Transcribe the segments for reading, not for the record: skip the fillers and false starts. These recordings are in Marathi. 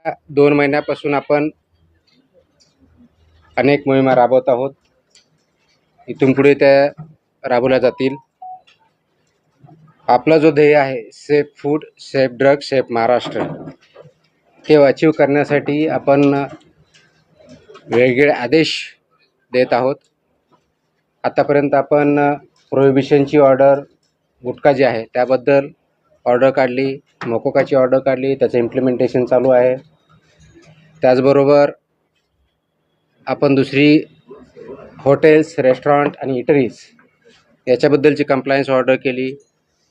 2 महिन्यापासून आपण अनेक मोहिमा राबवत आहोत. इथून पुढे त्या राबवल्या जातील. आपला जो ध्येय आहे safe food, safe drug, safe Maharashtra, ते अचीव करण्यासाठी आपण वेगवेगळे आदेश देत आहोत. आतापर्यंत आपण प्रोहिबिशनची ऑर्डर, गुटखा जे आहे त्याबद्दल ऑर्डर काढली, मोकोकाची ऑर्डर काढली, त्याचं इम्प्लिमेंटेशन चालू आहे. त्याचबरोबर आपण दुसरी हॉटेल्स, रेस्टॉरंट आणि इटरीज याच्याबद्दलची कंप्लायन्स ऑर्डर केली,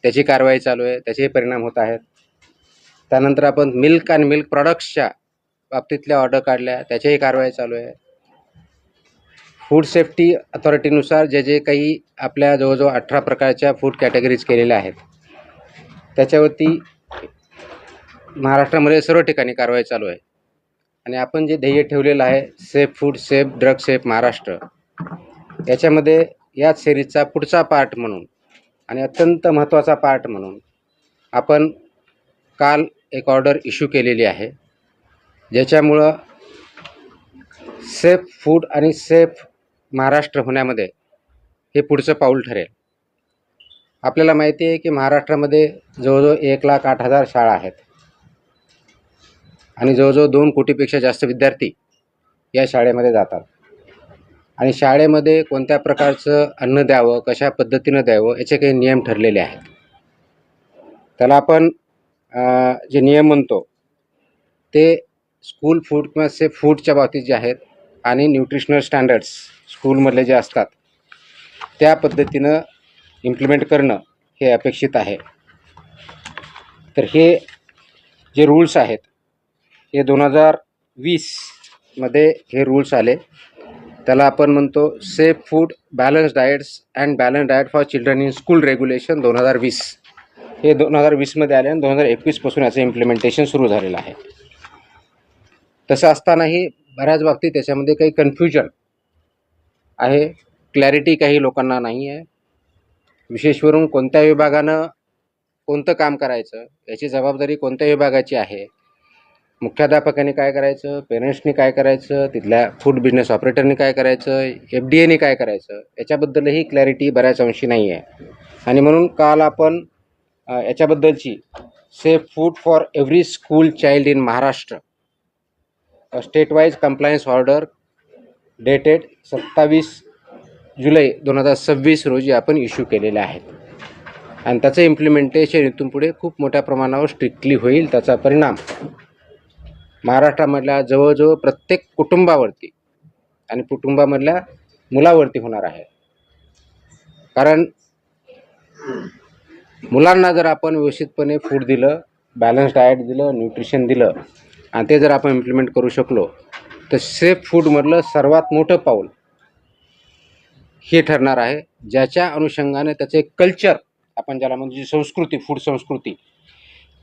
त्याची कारवाई चालू आहे, त्याचेही परिणाम होत आहेत. त्यानंतर आपण मिल्क आणि मिल्क प्रॉडक्ट्सच्या बाबतीतल्या ऑर्डर काढल्या, त्याच्याही कारवाई चालू आहे. फूड सेफ्टी अथॉरिटीनुसार जे काही आपल्या जवळजवळ 18 प्रकारच्या फूड कॅटेगरीज केलेल्या आहेत, त्याच्यावरती महाराष्ट्रामध्ये सर्व ठिकाणी कारवाई चालू आहे. आणि आपण जे ध्येय ठेवलेलं आहे safe food, safe drug, safe Maharashtra, याच्यामध्ये याच सिरीजचा पुढचा पार्ट म्हणून आणि अत्यंत महत्त्वाचा पार्ट म्हणून आपण काल एक ऑर्डर इश्यू केलेली आहे, ज्याच्यामुळं सेफ फूड आणि सेफ महाराष्ट्र होण्यामध्ये हे पुढचं पाऊल ठरेल. आपल्याला माहिती आहे की महाराष्ट्रामध्ये जवळजवळ 1,08,000 शाळा आहेत आणि जवळजवळ 2 कोटीपेक्षा जास्त विद्यार्थी या शाळेमध्ये जातात. आणि शाळेमध्ये कोणत्या प्रकारचं अन्न द्यावं, कशा पद्धतीनं द्यावं, याचे काही नियम ठरलेले आहेत. त्याला आपण जे नियम म्हणतो ते स्कूल फूड किंवा सेफ फूडच्या बाबतीत जे आहेत आणि न्यूट्रिशनल स्टँडर्ड्स स्कूलमधले जे असतात त्या पद्धतीनं इम्प्लिमेंट करणं हे अपेक्षित आहे. तर हे जे रूल्स आहेत हे 2020 मध्ये हे रूल्स आले. त्याला आपण म्हणतो safe food balance diets and balance diet for children in school regulation 2020. हे 2020 मध्ये आले आणि 2021 पासून याचं इम्प्लिमेंटेशन सुरू झालेलं आहे. तसं असतानाही बऱ्याच बाबतीत त्याच्यामध्ये काही कन्फ्युजन आहे, क्लॅरिटी काही लोकांना नाही आहे. विशेषवरून कोणत्या विभागानं कोणतं काम करायचं याची जबाबदारी कोणत्या विभागाची आहे, मुख्याध्यापकांनी काय करायचं, पेरेंट्सनी काय करायचं, तिथल्या फूड बिझनेस ऑपरेटरनी काय करायचं, FDAनी काय करायचं, याच्याबद्दलही क्लॅरिटी बऱ्याच अंशी नाही आहे. आणि म्हणून काल आपण याच्याबद्दलची safe food for every school child in Maharashtra state wise compliance order dated 27 जुलै 2026 रोजी आपण इश्यू केलेले आहेत. आणि त्याचं इम्प्लिमेंटेशन इथून पुढे खूप मोठ्या प्रमाणावर स्ट्रिक्टली होईल. त्याचा परिणाम महाराष्ट्रामधल्या जवळजवळ प्रत्येक कुटुंबावरती आणि कुटुंबामधल्या मुलावरती होणार आहे. कारण मुलांना जर आपण व्यवस्थितपणे फूड दिलं, बॅलन्स डाएट दिलं, न्यूट्रिशन दिलं आणि ते जर आपण इम्प्लिमेंट करू शकलो तर सेफ फूडमधलं सर्वात मोठं पाऊल हे ठरणार आहे, ज्याच्या अनुषंगाने त्याचे कल्चर, आपण ज्याला म्हणजे संस्कृती, फूड संस्कृती,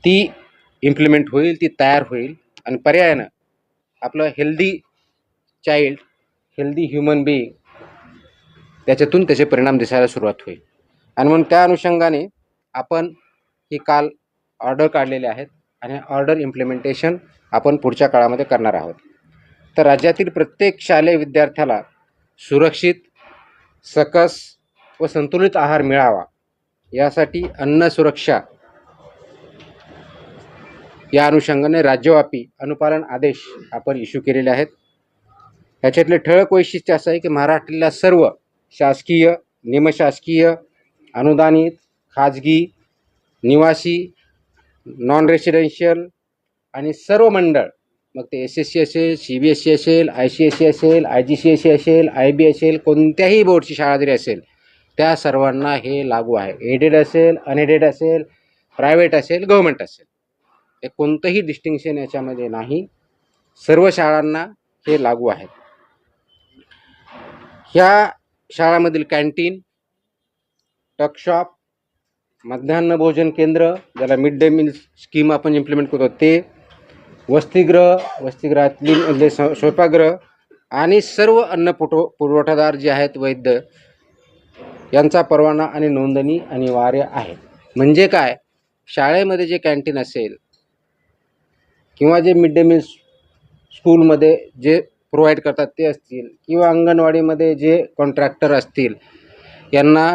ती इम्प्लिमेंट होईल, ती तयार होईल. आणि पर्यायानं आपलं healthy child, healthy human being, त्याच्यातून त्याचे परिणाम दिसायला सुरुवात होईल. आणि म्हणून त्या अनुषंगाने आपण ही काल ऑर्डर काढलेले आहेत आणि ऑर्डर इम्प्लिमेंटेशन आपण पुढच्या काळामध्ये करणार आहोत. तर राज्यातील प्रत्येक शालेय विद्यार्थ्याला सुरक्षित, सकस व संतुलित आहार मिळावा यासाठी अन्न सुरक्षा या अनुषंगाने राज्यव्यापी अनुपालन आदेश आपण इश्यू केलेले आहेत. ह्याच्यातले ठळक वैशिष्ट्य असं आहे की महाराष्ट्रातल्या सर्व शासकीय, निमशासकीय, अनुदानित, खाजगी, निवासी, नॉन रेसिडेन्शियल आणि सर्व मंडळ, मग ते SSC असेल, CBSE असेल, ICSE असेल, IGCSE असेल, IB असेल, कोणत्याही बोर्डची शाळा जरी असेल त्या सर्वांना हे लागू आहे. एडेड असेल, अनएडेड असेल, प्रायव्हेट असेल, गव्हर्मेंट असेल, हे कोणतंही डिस्टिंक्शन याच्यामध्ये नाही. सर्व शाळांना हे लागू आहे. ह्या शाळांमधील कॅन्टीन, टकशॉप, मध्यान्ह भोजन केंद्र, ज्याला मिड डे मील स्कीम आपण इम्प्लिमेंट करतो ते, वसतिगृहातली स्वयंपाकगृह आणि सर्व अन्न पुरवठादार जे आहेत, वैद्य, यांचा परवाना आणि नोंदणी अनिवार्य आहे. म्हणजे काय, शाळेमध्ये जे कॅन्टीन असेल किंवा जे मिड डे मील स्कूलमध्ये जे प्रोव्हाइड करतात ते असतील किंवा अंगणवाडीमध्ये जे कॉन्ट्रॅक्टर असतील, यांना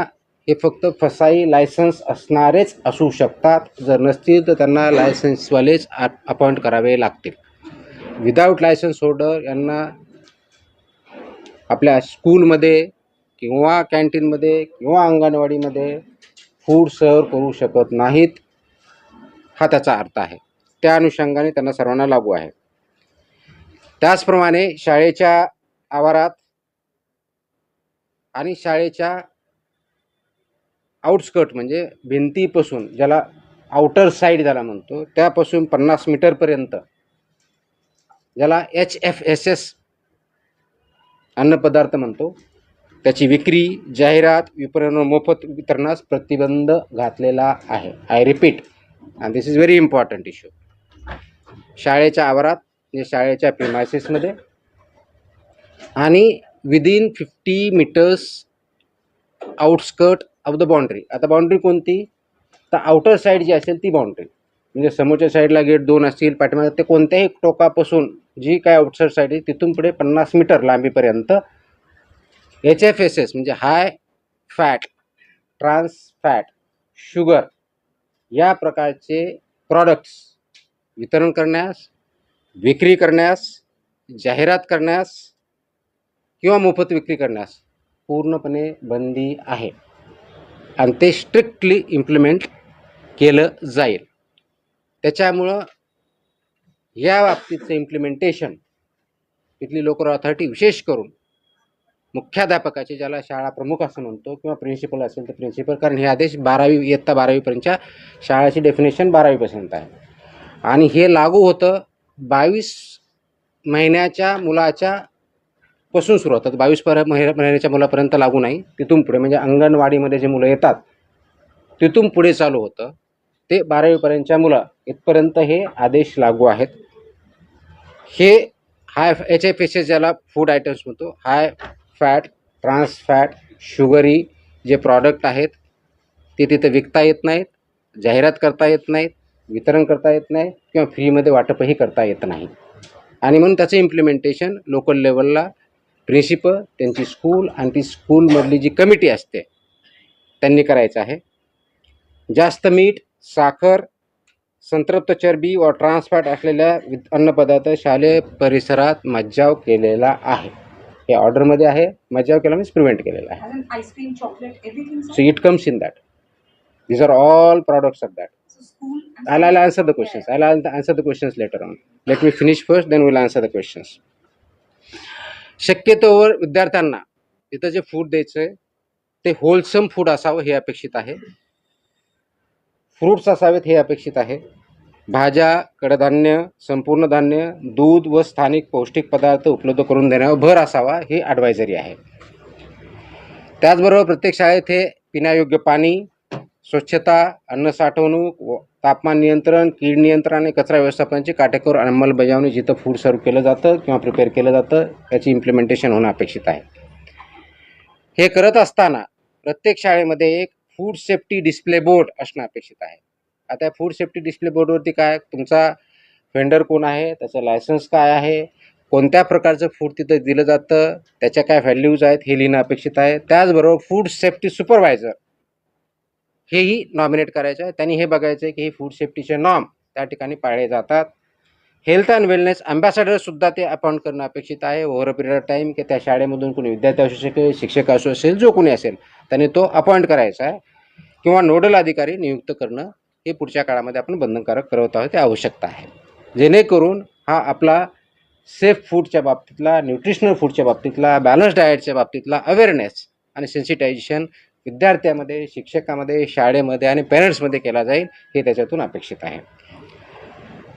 हे फक्त फसाई लायसन्स असणारेच असू शकतात. जर नसतील तर त्यांना लायसन्सवालेच अपॉइंट करावे लागतील. विदाऊट लायसन्स होल्डर यांना आपल्या स्कूलमध्ये किंवा कॅन्टीनमध्ये किंवा अंगणवाडीमध्ये फूड सर्व करू शकत नाहीत, हा त्याचा अर्थ आहे. त्या अनुषंगाने त्यांना सर्वांना लागू आहे. त्याचप्रमाणे शाळेच्या आवारात आणि शाळेच्या आउटस्कर्ट म्हणजे भिंतीपासून, ज्याला आउटर साईड ज्याला म्हणतो, त्यापासून 50 मीटरपर्यंत, ज्याला HFSS अन्नपदार्थ म्हणतो, त्याची विक्री, जाहिरात, विपणन, मोफत वितरणास प्रतिबंध घातलेला आहे. I repeat, and this is very important issue. शाळेच्या आवारात म्हणजे शाळेच्या प्रिमायसेसमध्ये आणि within 50 meters outskirt of the boundary. आता बाउंड्री कोणती? तर आउटर साईड जी असेल ती बाउंड्री, म्हणजे समोरच्या साईडला गेट 2 असतील, पाठीमागे ते कोणत्याही टोकापासून जी काय आउटसाईड साईड आहे तिथून पुढे 50 मीटर लांबीपर्यंत HFSS म्हणजे high fat, trans fat, sugar या प्रकारचे प्रॉडक्ट्स वितरण करण्यास, विक्री करण्यास, जाहिरात करण्यास किंवा मोफत विक्री करण्यास पूर्णपणे बंदी आहे आणि ते स्ट्रिक्टली इम्प्लिमेंट केलं जाईल. त्याच्यामुळं या बाबतीचं इम्प्लिमेंटेशन इथली लोकल अथॉरिटी विशेष करून मुख्याध्यापकाचे, ज्याला शाळा प्रमुख असं म्हणतो, किंवा प्रिन्सिपल असेल तर प्रिन्सिपल, कारण हे आदेश 12वी इयत्ता 12वीपर्यंतच्या शाळेची डेफिनेशन 12वीपर्यंत आहे आणि हे लागू होतं 22 महिन्याच्या मुलाच्या पासून सुरू होतात. 22 महिन्याच्या मुलापर्यंत लागू नाही, तिथून पुढे म्हणजे अंगणवाडीमध्ये जे मुलं येतात तिथून पुढे चालू होतं. ते 12वीपर्यंतच्या मुलं इथपर्यंत हे आदेश लागू आहेत. हे हाय HFSS ज्याला फूड आयटम्स म्हणतो, high fat, trans fat, sugary जे प्रॉडक्ट आहेत ते तिथं विकता येत नाहीत, जाहिरात करता येत नाहीत, वितरण करता येत नाही किंवा फ्रीमध्ये वाटपही करता येत नाही. आणि म्हणून त्याचं इम्प्लिमेंटेशन लोकल लेवलला प्रिन्सिपल, त्यांची स्कूल आणि ती स्कूलमधली जी कमिटी असते त्यांनी करायचं आहे. जास्त मीठ, साखर, संतृप्त चरबी व ट्रान्स फॅट असलेल्या अन्नपदार्थ शालेय परिसरात मज्जाव केलेला आहे. हे ऑर्डरमध्ये आहे. मज्जाव केला मीन्स प्रिव्हेंट केलेला आहे. Ice cream, chocolate, everything. So it comes in that. These are all products of that. So school. I'll answer the questions. I'll answer the questions later on. Let me finish first, then we'll answer the questions. शक्यतोवर विद्यार्थ्यांना इथं जे फूड द्यायचं आहे ते होलसम फूड असावं हे अपेक्षित आहे. फ्रूट्स असावेत हे अपेक्षित आहे. भाज्या, कडधान्य, संपूर्ण धान्य, दूध व स्थानिक पौष्टिक पदार्थ उपलब्ध करून देण्यावर भर असावा हे ॲडवायझरी आहे. त्याचबरोबर प्रत्येक शाळेत हे पिण्यायोग्य पाणी, स्वच्छता, अन्न साठवणूक, तापमान नियंत्रण, कीड नियंत्रण आणि कचरा व्यवस्थापनाची काटेकोर अंमलबजावणी जिथं फूड सर्व केलं जातं किंवा प्रिपेअर केलं जातं याची इम्प्लिमेंटेशन होणं अपेक्षित आहे. हे करत असताना प्रत्येक शाळेमध्ये एक फूड सेफ्टी डिस्प्ले बोर्ड असणं अपेक्षित आहे. आता फूड सेफ्टी डिस्प्ले बोर्डवरती काय, तुमचा व्हेंडर कोण आहे, त्याचं लायसन्स काय आहे, कोणत्या प्रकारचं फूड तिथं दिलं जातं, त्याच्या काय व्हॅल्यूज आहेत हे लिहिणं अपेक्षित आहे. त्याचबरोबर फूड सेफ्टी सुपरवायझर हेही नॉमिनेट करायचं आहे. त्यांनी हे बघायचं आहे की हे फूड सेफ्टीचे नॉर्म त्या ठिकाणी पाळले जातात. हेल्थ अँड वेलनेस अँबॅसेडरसुद्धा ते अपॉइंट करणं अपेक्षित आहे over a period of time, की त्या शाळेमधून कोणी विद्यार्थी असू शकेल, शिक्षक असू असेल, जो कोणी असेल त्यांनी तो अपॉइंट करायचा आहे किंवा नोडल अधिकारी नियुक्त करणं हे पुढच्या काळामध्ये आपण बंधनकारक करत आहोत, ते आवश्यकता आहे. जेणेकरून हा आपला सेफ फूडच्या बाबतीतला, न्यूट्रिशनल फूडच्या बाबतीतला, बॅलन्स डाएटच्या बाबतीतला अवेअरनेस आणि सेन्सिटायझेशन विद्यार्थ्यामध्ये, शिक्षकामध्ये, शाळेमध्ये आणि पेरेंट्समध्ये केला जाईल हे त्याच्यातून अपेक्षित आहे.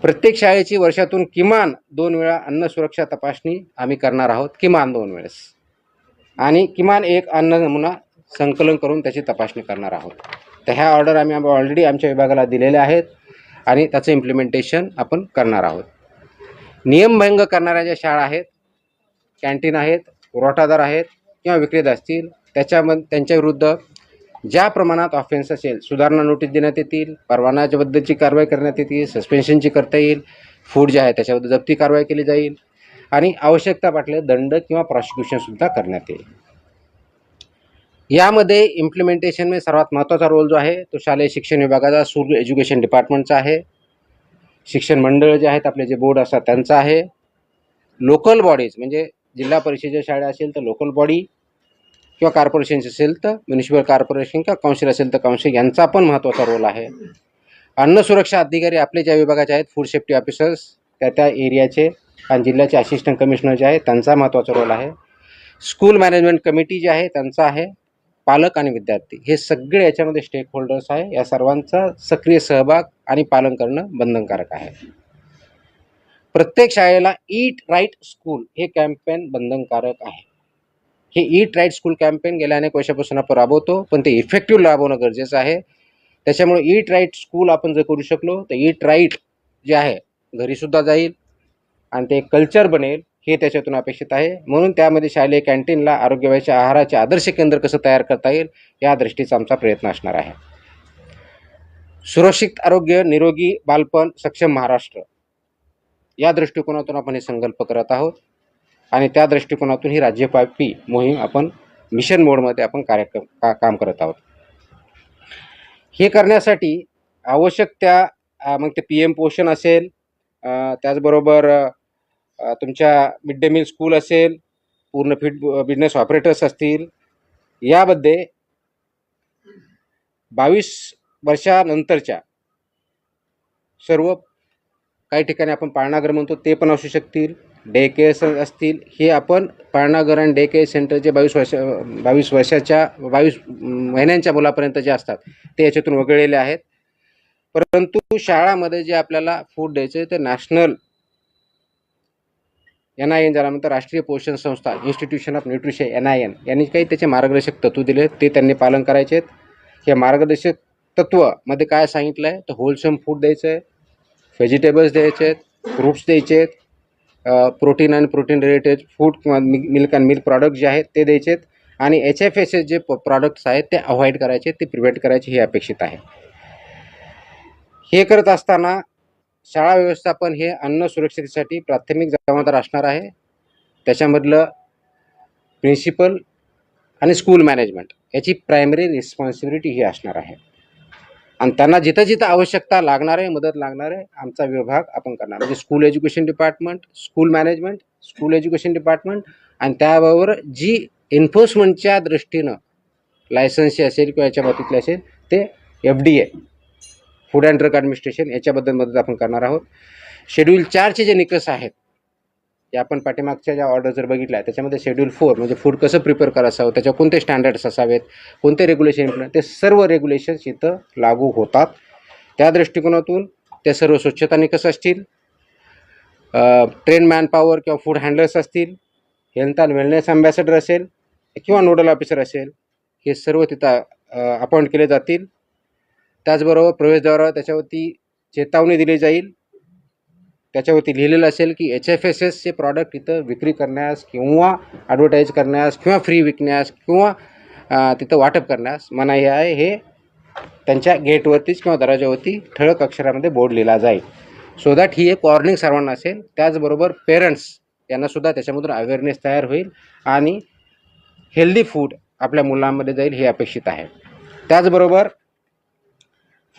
प्रत्येक शाळेची वर्षातून किमान 2 वेळा अन्न सुरक्षा तपासणी आम्ही करणार आहोत, किमान 2 वेळेस, आणि किमान एक अन्न नमुना संकलन करून त्याची तपासणी करणार आहोत. तर ह्या ऑर्डर आम्ही ऑलरेडी आमच्या विभागाला दिलेल्या आहेत आणि त्याचं इम्प्लिमेंटेशन आपण करणार आहोत. नियमभंग करणाऱ्या ज्या शाळा आहेत, कॅन्टीन आहेत, पुरवठादार आहेत किंवा विक्रेते असतील, त्यांच्या विरुद्ध ज्या प्रमाणात ऑफेन्स असेल सुधारणा नोटीस देण्यात येतील, परवानाच्याबद्दलची कारवाई करण्यात येतील, सस्पेन्शनची करता येईल, फूड जे आहे त्याच्यावर जप्ती कारवाई केली जाईल आणि आवश्यकता वाटल्यास दंड किंवा प्रॉसिक्युशनसुद्धा करण्यात येईल. यामध्ये इम्प्लिमेंटेशनमध्ये सर्वात महत्त्वाचा रोल जो आहे तो शालेय शिक्षण विभागाचा, स्कूल एज्युकेशन डिपार्टमेंटचा आहे. शिक्षण मंडळ जे आहेत आपले जे बोर्ड असतात त्यांचा आहे. लोकल बॉडीज म्हणजे जिल्हा परिषदेच्या शाळा असेल तर लोकल बॉडी किंवा कॉर्पोरेशनचे असेल तर म्युनिसिपल कॉर्पोरेशन किंवा काउन्सिल असेल तर काउन्सिल यांचा पण महत्त्वाचा रोल आहे. अन्न सुरक्षा अधिकारी आपले ज्या विभागाचे आहेत फूड सेफ्टी ऑफिसर्स त्या एरियाचे आणि जिल्ह्याचे असिस्टंट कमिशनर जे आहे त्यांचा महत्त्वाचा रोल आहे. स्कूल मॅनेजमेंट कमिटी जे आहे त्यांचा आहे. पालक आणि विद्यार्थी हे सगळे याच्यामध्ये स्टेक होल्डर्स आहे. या सर्वांचा सक्रिय सहभाग आणि पालन करणं बंधनकारक आहे. प्रत्येक शाळेला ईट राईट स्कूल हे कॅम्पेन बंधनकारक आहे. हे ईट राईट स्कूल कॅम्पेन गेल्या अनेक वर्षापासून आपण राबवतो, पण ते इफेक्टिव्ह राबवणं गरजेचं आहे. त्याच्यामुळे ईट राईट स्कूल आपण जर करू शकलो तर ईट राईट जे आहे घरीसुद्धा जाईल आणि ते कल्चर बनेल हे त्याच्यातून अपेक्षित आहे. म्हणून त्यामध्ये शालेय कॅन्टीनला आरोग्यवाहीच्या आहाराचे आदर्श केंद्र कसं तयार करता येईल या दृष्टीचा आमचा प्रयत्न असणार आहे. सुरक्षित आरोग्य, निरोगी बालपण, सक्षम महाराष्ट्र या दृष्टिकोनातून आपण हे संकल्प करत आहोत आणि त्या दृष्टिकोनातून ही राज्यव्यापी मोहीम आपण मिशन मोडमध्ये आपण काम करत आहोत. हे करण्यासाठी आवश्यक त्या मग ते PM पोषण असेल, त्याचबरोबर तुमच्या मिड डे मील स्कूल असेल, पूर्ण फिट बिझनेस ऑपरेटर्स असतील, यामध्ये 22 वर्षानंतरच्या सर्व काही ठिकाणी आपण पाळणाघर म्हणतो ते पण असू शकतील, डे केअर्स असतील. हे आपण पाळणाघर आणि डे केअर सेंटर जे 22 महिन्यांच्या मुलापर्यंत जे असतात ते याच्यातून वगळलेले आहेत. परंतु शाळामध्ये जे आपल्याला फूड द्यायचे ते नॅशनल NIN ज्याला म्हणतात राष्ट्रीय पोषण संस्था, इन्स्टिट्यूशन ऑफ न्यूट्रिशन NIN यांनी काही त्याचे मार्गदर्शक तत्व दिले ते त्यांनी पालन करायचे आहेत. हे मार्गदर्शक तत्वमध्ये काय सांगितलं आहे तर होलसम फूड द्यायचं आहे, व्हेजिटेबल्स द्यायचे आहेत, फ्रूट्स द्यायचे आहेत, प्रोटीन आणि प्रोटीन रिलेटेड फूड किंवा मिल्क अँड मिल्क प्रॉडक्ट जे आहेत ते द्यायचे आहेत आणि HFSS जे प्रॉडक्ट्स आहेत ते अवॉइड करायचे, ते प्रिव्हेंट करायचे हे अपेक्षित आहे. हे करत असताना शाळा व्यवस्थापन हे अन्न सुरक्षिततेसाठी प्राथमिक जबाबदार असणार आहे. त्याच्यामधलं प्रिन्सिपल आणि स्कूल मॅनेजमेंट याची प्रायमरी रिस्पॉन्सिबिलिटी ही असणार आहे आणि त्यांना जिथं जिथं आवश्यकता लागणार आहे, मदत लागणार आहे, आमचा विभाग आपण करणार. म्हणजे school education department, school management, school education department आणि त्याबरोबर जी एन्फोर्समेंटच्या दृष्टीनं लायसन्सची असेल किंवा याच्या बाबतीतले असेल ते FDA food and drug administration याच्याबद्दल मदत आपण करणार आहोत. शेड्यूल 4चे जे निकष आहेत ते आपण पाठीमागच्या ज्या ऑर्डर जर बघितल्या त्याच्यामध्ये शेड्यूल 4 म्हणजे फूड कसं प्रिपेअर करायचं असावं, त्याच्यावर कोणते स्टँडर्ड्स असावेत, कोणते रेग्युलेशन, ते सर्व रेग्युलेशन्स इथं लागू होतात. त्या दृष्टिकोनातून ते सर्व स्वच्छता निकष असतील, ट्रेन मॅनपॉवर किंवा फूड हँडलर्स असतील, हेल्थ अँड वेलनेस अँबॅसेडर असेल किंवा नोडल ऑफिसर असेल, हे सर्व तिथं अपॉइंट केले जातील. त्याचबरोबर प्रवेशद्वारावर त्याच्यावरती चेतावणी दिली जाईल. त्याच्यावरती लिहिलेलं असेल की HFSS चे प्रॉडक्ट इथं विक्री करण्यास किंवा ॲडव्हर्टाईज करण्यास किंवा फ्री विकण्यास किंवा तिथं वाटप करण्यास मनाई आहे. हे त्यांच्या गेटवरतीच किंवा दरवाजावरती ठळक अक्षरामध्ये बोर्ड लिहिला जाईल. सो दॅट ही एक वॉर्निंग सर्वांना असेल. त्याचबरोबर पेरेंट्स यांनासुद्धा त्याच्यामधून अवेअरनेस तयार होईल आणि हेल्दी फूड आपल्या मुलांमध्ये जाईल हे अपेक्षित आहे. त्याचबरोबर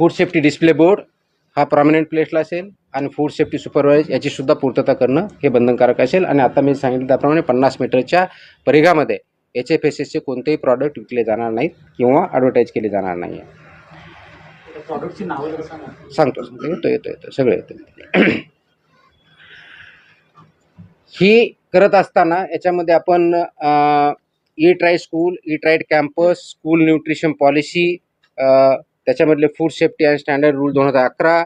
फूड सेफ्टी डिस्प्ले बोर्ड हा प्रॉमिनंट प्लेसला असेल आणि फूड सेफ्टी सुपरवायझर याचीसुद्धा पूर्तता करणं हे बंधनकारक असेल आणि आता मी सांगितलं त्याप्रमाणे 50 मीटरच्या परिघामध्ये HFSSचे कोणतेही प्रॉडक्ट विकले जाणार नाहीत किंवा ॲडव्हर्टाईज केले जाणार नाही आहे. प्रॉडक्टची नावं सांगतो येतो सगळं येतं. ही करत असताना याच्यामध्ये आपण eat right school, eat right campus, school nutrition policy, त्याच्यामधले food safety and standard rule 2011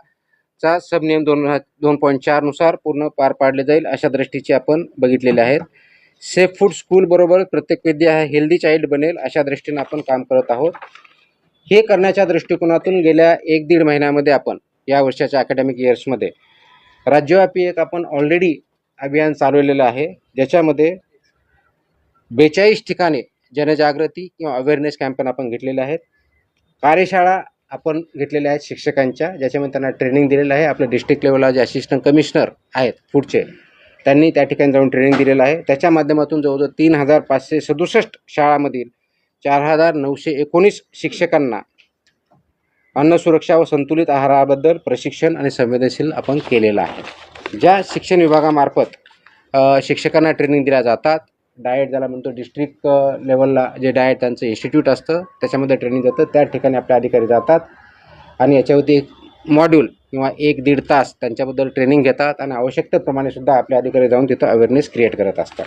चा सबनियम 2.4 नुसार पूर्ण पार पाडले जाईल अशा दृष्टीचे आपण बघितलेले आहेत. सेफ फूड स्कूल बरोबर प्रत्येक विद्या हा हेल्दी चाइल्ड बनेल अशा दृष्टीने आपण काम करत आहोत. हे करण्याच्या दृष्टिकोनातून गेल्या 1-1.5 महिन्यामध्ये आपण या वर्षाच्या अकॅडमिक इयर्समध्ये राज्यव्यापी एक आपण ऑलरेडी अभियान चालवलेलं आहे, ज्याच्यामध्ये 42 ठिकाणी जनजागृती किंवा अवेअरनेस कॅम्पेन आपण घेतलेले आहेत. कार्यशाळा आपण घेतलेल्या आहेत शिक्षकांच्या, ज्याच्यामध्ये त्यांना ट्रेनिंग दिलेलं आहे. आपल्या डिस्ट्रिक्ट लेवलला जे असिस्टंट कमिशनर आहेत फूडचे, त्यांनी त्या ठिकाणी जाऊन ट्रेनिंग दिलेलं आहे. त्याच्या माध्यमातून जवळजवळ 3,567 शाळांमधील 4,919 शिक्षकांना अन्न सुरक्षा व संतुलित आहाराबद्दल प्रशिक्षण आणि संवेदनशील आपण केलेलं आहे. ज्या शिक्षण विभागामार्फत शिक्षकांना ट्रेनिंग दिल्या जातात, डाएट ज्याला म्हणतो डिस्ट्रिक्ट लेवलला जे डाएट त्यांचं इन्स्टिट्यूट असतं त्याच्यामध्ये ट्रेनिंग जातं, त्या ठिकाणी आपले अधिकारी जातात आणि याच्यावरती एक मॉड्यूल किंवा 1-1.5 तास त्यांच्याबद्दल ट्रेनिंग घेतात आणि आवश्यकतेप्रमाणे सुद्धा आपले अधिकारी जाऊन तिथं अवेअरनेस क्रिएट करत असतात.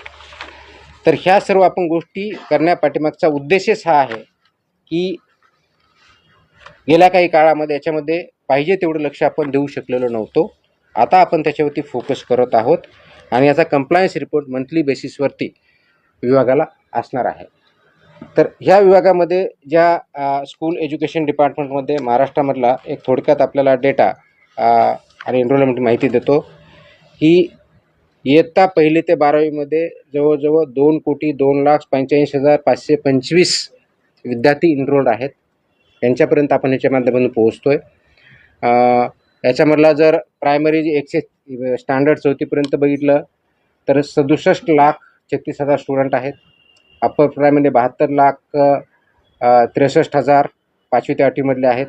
तर ह्या सर्व आपण गोष्टी करण्यापाठीमागचा उद्देशच हा आहे की गेल्या काही काळामध्ये याच्यामध्ये पाहिजे तेवढं लक्ष आपण देऊ शकलेलो नव्हतो. आता आपण त्याच्यावरती फोकस करत आहोत आणि याचा कंप्लायन्स रिपोर्ट मंथली बेसिसवरती विभागाला असणार आहे. तर ह्या विभागामध्ये ज्या स्कूल एज्युकेशन डिपार्टमेंटमध्ये महाराष्ट्रामधला एक थोडक्यात आपल्याला डेटा आणि एनरोलमेंट माहिती देतो की इयत्ता 1ली ते 12वीमध्ये जवळजवळ 2,02,85,525 विद्यार्थी इनरोल्ड आहेत. यांच्यापर्यंत आपण याच्या माध्यमातून पोहोचतो आहे. याच्यामधला जर प्रायमरी जे स्टँडर्ड 4थीपर्यंत बघितलं तर 67,36,000 स्टुडंट आहेत. अप्पर प्रायमरी 72,63,000 5वी ते 8वीमधले आहेत.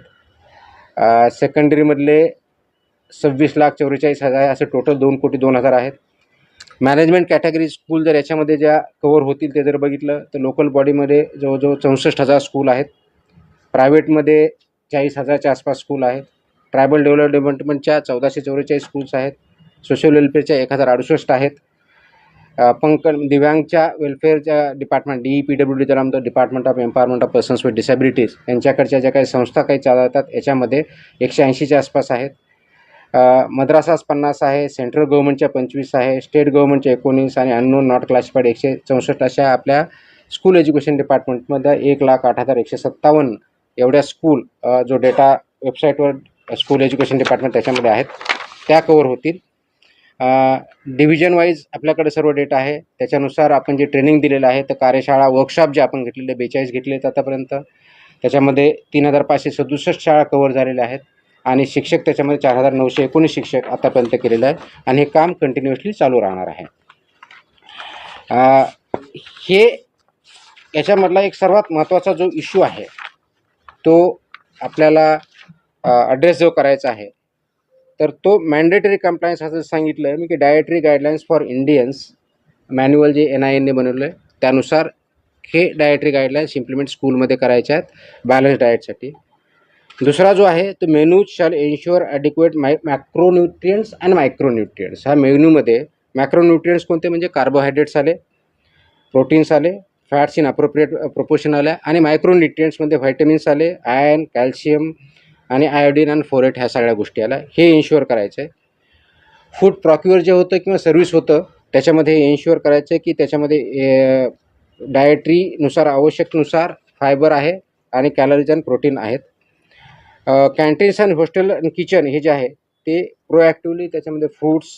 सेकंडरीमधले 26,44,000 असे टोटल 2,02,000 आहेत. मॅनेजमेंट कॅटेगरी स्कूल जर याच्यामध्ये ज्या कवर होतील ते जर बघितलं तर लोकल बॉडीमध्ये जवळजवळ 64,000 स्कूल आहेत. प्रायव्हेटमध्ये 40,000च्या आसपास स्कूल आहेत. ट्रायबल डेव्हलपमेंटच्या 1,444 स्कूल्स आहेत. सोशल वेलफेअरच्या 1,068 आहेत. दिव्यांगच्या वेलफेअरच्या डिपार्टमेंट DEPWD ज्याला म्हणतो department of empowerment of persons with disabilities यांच्याकडच्या ज्या काही संस्था काही चालवतात याच्यामध्ये 180च्या आसपास आहेत. मद्रासास 50 आहे. सेंट्रल गव्हर्नमेंटच्या 25 आहे. स्टेट गव्हर्नमेंटच्या 19 आणि अननोन नॉट क्लासिफाईड 164 अशा आपल्या स्कूल एज्युकेशन डिपार्टमेंटमध्ये 1,08,157 एवढ्या स्कूल जो डेटा वेबसाईटवर स्कूल एज्युकेशन डिपार्टमेंट त्याच्यामध्ये आहेत त्या कवर होतील. डिव्हिजन वाईज आपल्याकडे सर्व डेटा आहे. त्याच्यानुसार आपण जे ट्रेनिंग दिलेलं आहे तर कार्यशाळा वर्कशॉप जे आपण घेतलेले 42 घेतले आहेत आतापर्यंत, त्याच्यामध्ये 3,567 शाळा कवर झालेल्या आहेत आणि शिक्षक त्याच्यामध्ये 4,919 शिक्षक आतापर्यंत केलेलं आहे आणि हे काम कंटिन्युअसली चालू राहणार आहे. हे याच्यामधला एक सर्वात महत्त्वाचा जो इश्यू आहे तो आपल्याला ॲड्रेस जो करायचा आहे तर तो मॅन्डेटरी कंप्लायन्स असं सांगितलं आहे मी की dietary guidelines for Indians manual जे NINने बनवलं आहे त्यानुसार हे डायटरी गाईडलाईन्स इम्प्लिमेंट स्कूलमध्ये करायच्या आहेत बॅलन्स डाएटसाठी. दुसरा जो आहे तो menus shall ensure adequate macronutrients and micronutrients. ह्या मेन्यूमध्ये मॅक्रोन्यूट्रियंट्स कोणते म्हणजे कार्बोहायड्रेट्स आले, प्रोटीन्स आले, फॅट्स इन अप्रोप्रिएट प्रोपोर्शन आल्या आणि मायक्रोन्यूट्रियंट्समध्ये व्हायटमिन्स आले, आयर्न, कॅल्शियम आणि आयोडीन आणि फोरेट ह्या सगळ्या गोष्टी आल्या. हे इन्श्युअर करायचं आहे. फूड प्रॉक्युअर जे होतं किंवा सर्व्हिस होतं त्याच्यामध्ये हे इन्श्युअर करायचं आहे की त्याच्यामध्ये डायटरीनुसार आवश्यकनुसार फायबर आहे आणि कॅलरीज आणि प्रोटीन आहेत. कॅन्टीन्स आणि हॉस्टेल आणि किचन हे जे आहे ते प्रोॲक्टिव्हली त्याच्यामध्ये fruits,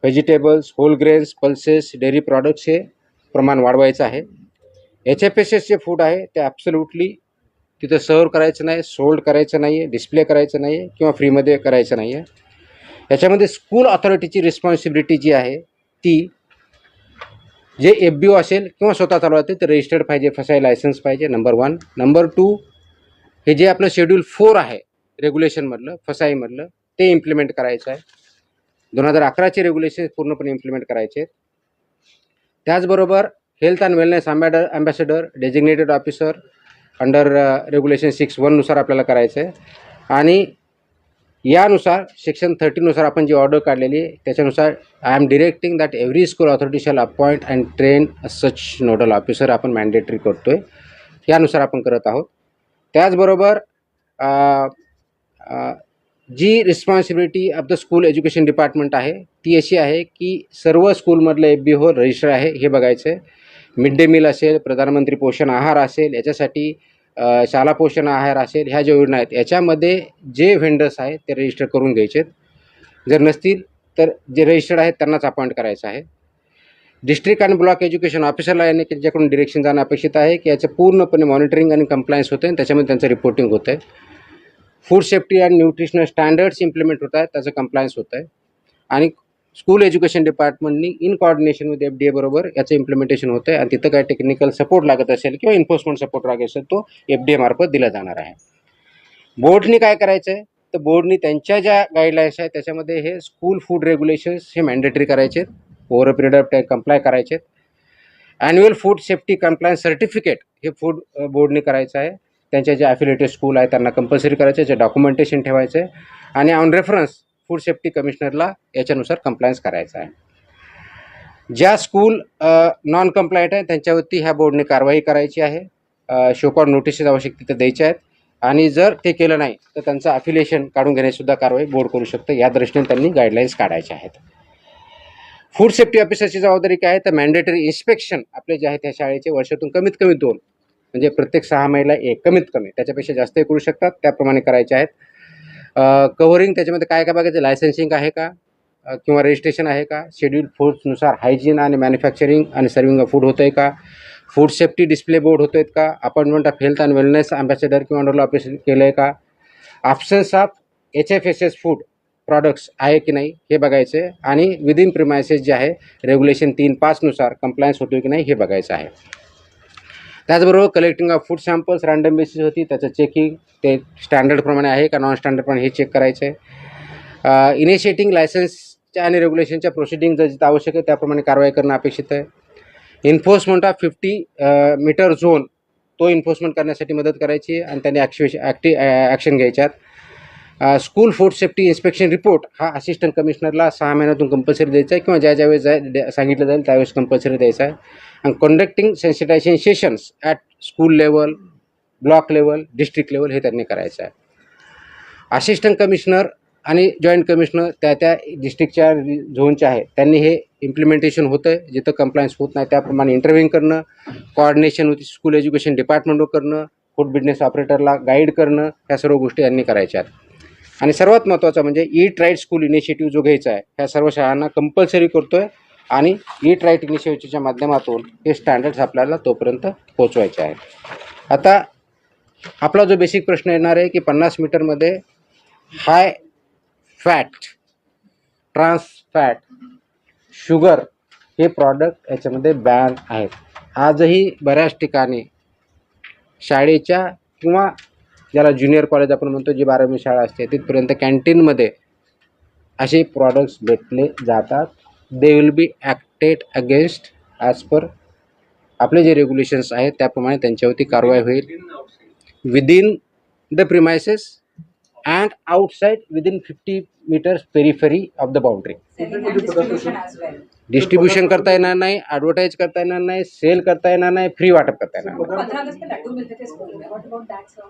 vegetables, whole grains, pulses, dairy products हे प्रमाण वाढवायचं आहे. HFSS जे फूड आहे ते ॲब्सोल्युटली तिथं सर्व करायचं नाही, सोल्ड करायचं नाही आहे, डिस्प्ले करायचं नाही आहे किंवा फ्रीमध्ये करायचं नाही आहे. याच्यामध्ये स्कूल ऑथॉरिटीची रिस्पॉन्सिबिलिटी जी आहे ती जे FBO असेल किंवा स्वतः चालवते ते रजिस्टर्ड पाहिजे, फसाई लायसन्स पाहिजे, नंबर 1. नंबर 2 हे जे आपलं शेड्यूल 4 आहे रेग्युलेशनमधलं फसाईमधलं ते इम्प्लिमेंट करायचं आहे. 2011चे रेग्युलेशन पूर्णपणे इम्प्लिमेंट करायचे आहेत. त्याचबरोबर health and wellness ambassador designated officer under regulation 6(1) नुसार आपल्याला करायचं आहे आणि यानुसार सेक्शन 30 आपण जी ऑर्डर काढलेली आहे त्याच्यानुसार I am directing that every school authority shall appoint and train such nodal officer आपण मॅन्डेटरी करतो आहे. यानुसार आपण करत आहोत. त्याचबरोबर जी responsibility of the school education department आहे ती अशी आहे की सर्व स्कूलमधलं FBO रजिस्टर आहे हे बघायचं आहे. मिड डे मील असेल, प्रधानमंत्री पोषण आहार असेल, याच्यासाठी शाला पोषण आहार असेल, ह्या ज्या योजना आहेत याच्यामध्ये जे व्हेंडर्स आहेत ते रजिस्टर करून घ्यायचे आहेत. जर नसतील तर जे रजिस्टर्ड आहेत त्यांनाच अपॉइंट करायचं आहे. डिस्ट्रिक्ट आणि ब्लॉक एज्युकेशन ऑफिसरला यांनी त्याच्याकडून डिरेक्शन जाणं अपेक्षित आहे की याचं पूर्णपणे मॉनिटरिंग आणि कंप्लायन्स होतं आणि त्याच्यामध्ये त्यांचं रिपोर्टिंग होतं आहे. Food safety and nutritional standards implement होत आहेत, त्याचं कंप्लायन्स होत आहे. आणि स्कूल एज्युकेशन डिपार्टमेंटनी इन कोऑर्डिनेशन विथ FDA बरोबर याचं इम्प्लिमेंटेशन होतं आहे. आणि तिथं काय टेक्निकल सपोर्ट लागत असेल किंवा एन्फोर्समेंट सपोर्ट लागत असेल तो FDA मार्फत दिला जाणार आहे. बोर्डनी काय करायचं आहे, तर बोर्डनी त्यांच्या ज्या गाईडलाईन्स आहेत त्याच्यामध्ये हे स्कूल फूड रेग्युलेशन्स हे मॅन्डेटरी करायचे आहेत, over a period of time comply करायचे आहेत. Annual food safety compliance certificate हे फूड बोर्डने करायचं आहे. त्यांच्या जे ॲफिलिएटेड स्कूल आहे त्यांना कंपल्सरी करायचं आहे, जे डॉक्युमेंटेशन ठेवायचं आहे. आणि ऑन रेफरन्स फूड सेफ्टी कमिशनरला याच्यानुसार कंप्लायन्स करायचं आहे. ज्या स्कूल नॉन कंप्लायंट आहे त्यांच्यावरती ह्या बोर्डने कारवाई करायची आहे. शोकॉज नोटिसेस आवश्यक तिथे द्यायच्या आहेत. आणि जर ते केलं नाही तर त्यांचं अफिलिएशन काढून घेण्यासुद्धा कारवाई बोर्ड करू शकतं. या दृष्टीने त्यांनी गाईडलाईन्स काढायच्या आहेत. फूड सेफ्टी ऑफिसरची जबाबदारी काय आहे, तर मॅन्डेटरी इन्स्पेक्शन आपले जे आहेत त्या शाळेचे वर्षातून कमीत कमी 2 म्हणजे प्रत्येक 6 महिन्याला 1 कमीत कमी, त्याच्यापेक्षा जास्तही करू शकतात, त्याप्रमाणे करायचे आहेत. कव्हरिंग त्याच्यामध्ये काय काय बघायचं, लायसन्सिंग आहे का किंवा रजिस्ट्रेशन आहे का, शेड्यूल फूड्सनुसार हायजीन आणि मॅन्युफॅक्चरिंग आणि सर्विंग ऑफ फूड होतं आहे का, फूड सेफ्टी डिस्प्ले बोर्ड होतो आहेत का, appointment of health and wellness ambassador किंवा अंडरला ऑपरेशन केलं आहे का, absence of HFSS food products आहे की नाही हे बघायचं आहे. आणि विदिन प्रिमायसेस जे आहे रेग्युलेशन 3.5नुसार कंप्लायन्स होतो की नाही हे बघायचं आहे. त्याचबरोबर collecting of food samples random basis होती, त्याचं चेकिंग ते स्टँडर्डप्रमाणे आहे का नॉन स्टँडर्डप्रमाणे हे चेक करायचं आहे. इनिशिएटिंग लायसन्सच्या आणि रेग्युलेशनच्या प्रोसिडिंग जर जिथं आवश्यक आहे त्याप्रमाणे कारवाई करणं अपेक्षित आहे. एन्फोर्समेंट ऑफ 50 मीटर झोन तो एन्फोर्समेंट करण्यासाठी मदत करायची आणि त्यांनी ॲक्शन घ्यायच्यात. School food safety inspection report हा असिस्टंट कमिशनरला 6 महिन्यातून कंपल्सरी द्यायचा आहे किंवा ज्यावेळेस सांगितलं जाईल त्यावेळेस कंपल्सरी द्यायचा आहे. आणि conducting sensitisation sessions at school level, block level, district level हे त्यांनी करायचं आहे. असिस्टंट कमिशनर आणि जॉईंट कमिशनर त्या डिस्ट्रिक्टच्या झोनच्या आहे त्यांनी हे इम्प्लिमेंटेशन होतं आहे, जिथं कंप्लायन्स होत नाही त्याप्रमाणे इंटरव्ह्यू करणं, कोऑर्डिनेशन विथ स्कूल एज्युकेशन डिपार्टमेंटवर करणं, फूड बिझनेस ऑपरेटरला गाईड करणं, ह्या सर्व गोष्टी यांनी करायच्या आहेत. आणि सर्वात महत्त्वाचं म्हणजे ईट राईट स्कूल इनिशिएटिव्ह जो घ्यायचा आहे ह्या सर्व शाळांना कंपल्सरी करतो आहे. आणि ईट राईट इनिशिएटिव्हच्या माध्यमातून हे स्टँडर्ड्स आपल्याला तोपर्यंत पोचवायचे आहेत. आता आपला जो बेसिक प्रश्न येणार आहे की 50 मीटरमध्ये high fat, trans fat, sugar हे प्रॉडक्ट याच्यामध्ये बॅन आहेत. आजही बऱ्याच ठिकाणी शाळेच्या किंवा ज्याला ज्युनियर कॉलेज आपण म्हणतो जी 12वी शाळा असते तिथपर्यंत कॅन्टीनमध्ये असे प्रॉडक्ट्स भेटले जातात. They will be acted against as per आपले जे रेग्युलेशन्स आहेत त्याप्रमाणे त्यांच्यावरती कारवाई होईल. Within the premises and outside within 50 meters periphery of the boundary. Distribution करता येणार नाही, ॲडव्हर्टाईज करता येणार नाही, सेल करता येणार नाही, फ्री वाटप करता येणार नाही. 15 अगस्त पे लड्डू मिलते थे स्कूल में. What about that, sir?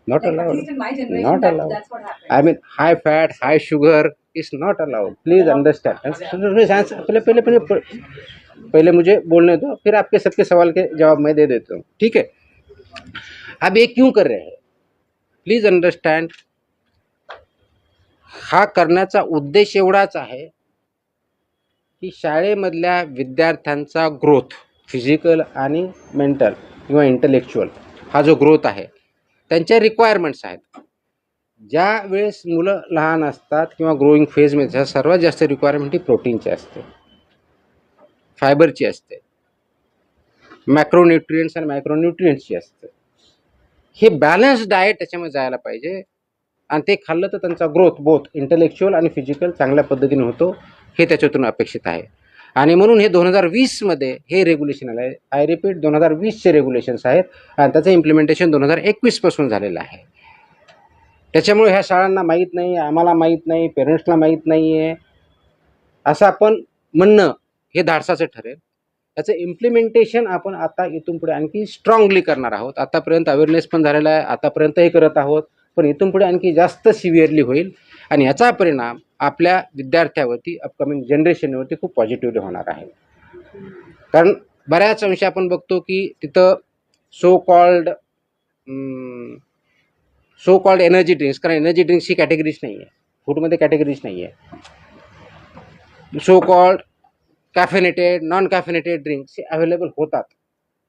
Not Like, allowed. at least in my generation, Not that, allowed. that's what happened. I mean, high fat, high sugar is not allowed. Please understand. पहले मुझे बोलने दो, फिर आपके सबके सवाल के जवाब मैं दे देता हूँ. ठीक है. अब ये क्यों कर रहे हैं? Please understand. हा करण्याचा उद्देश एवढाच आहे की शाळेमधल्या विद्यार्थ्यांचा ग्रोथ फिजिकल आणि मेंटल किंवा इंटलेक्च्युअल हा जो ग्रोथ आहे त्यांच्या रिक्वायरमेंट्स आहेत. ज्या वेळेस मुलं लहान असतात किंवा ग्रोईंग फेजमध्ये सर्वात जास्त रिक्वायरमेंट ही प्रोटीनची असते, फायबरची असते, मॅक्रोन्यूट्रियंट्स आणि मायक्रोन्यूट्रियंट्सची असते. हे बॅलन्स डाएट त्याच्यामध्ये जायला पाहिजे आणि ते खाल्लं तर त्यांचा ग्रोथ बोथ इंटलेक्च्युअल आणि फिजिकल चांगल्या पद्धतीने होतो हे त्याच्यातून अपेक्षित आहे. आणि म्हणून हे 2020मध्ये हे रेग्युलेशन आलं आहे. आय रिपीट 2020चे रेग्युलेशन्स आहेत आणि त्याचं इम्प्लिमेंटेशन 2021पासून झालेलं आहे. त्याच्यामुळे ह्या शाळांना माहीत नाही, आम्हाला माहीत नाही, पेरेंट्सला माहीत नाही आहे असं आपण म्हणणं हे धाडसाचं ठरेल. त्याचं इम्प्लिमेंटेशन आपण आता इथून पुढे आणखी स्ट्रॉंगली करणार आहोत. आतापर्यंत अवेअरनेस पण झालेला आहे, आतापर्यंतही करत आहोत, पण इथून पुढे आणखी जास्त सिव्हिअरली होईल आणि याचा परिणाम आपल्या विद्यार्थ्यावरती अपकमिंग जनरेशनवरती खूप पॉझिटिव्हली होणार आहे. कारण बऱ्याच अंशी आपण बघतो की तिथं सो कॉल्ड एनर्जी ड्रिंक्स, कारण एनर्जी ड्रिंक्सची कॅटेगरीज नाही आहे, फूडमध्ये कॅटेगरीज नाही आहे. So called caffeinated, non caffeinated drinks हे अवेलेबल होतात,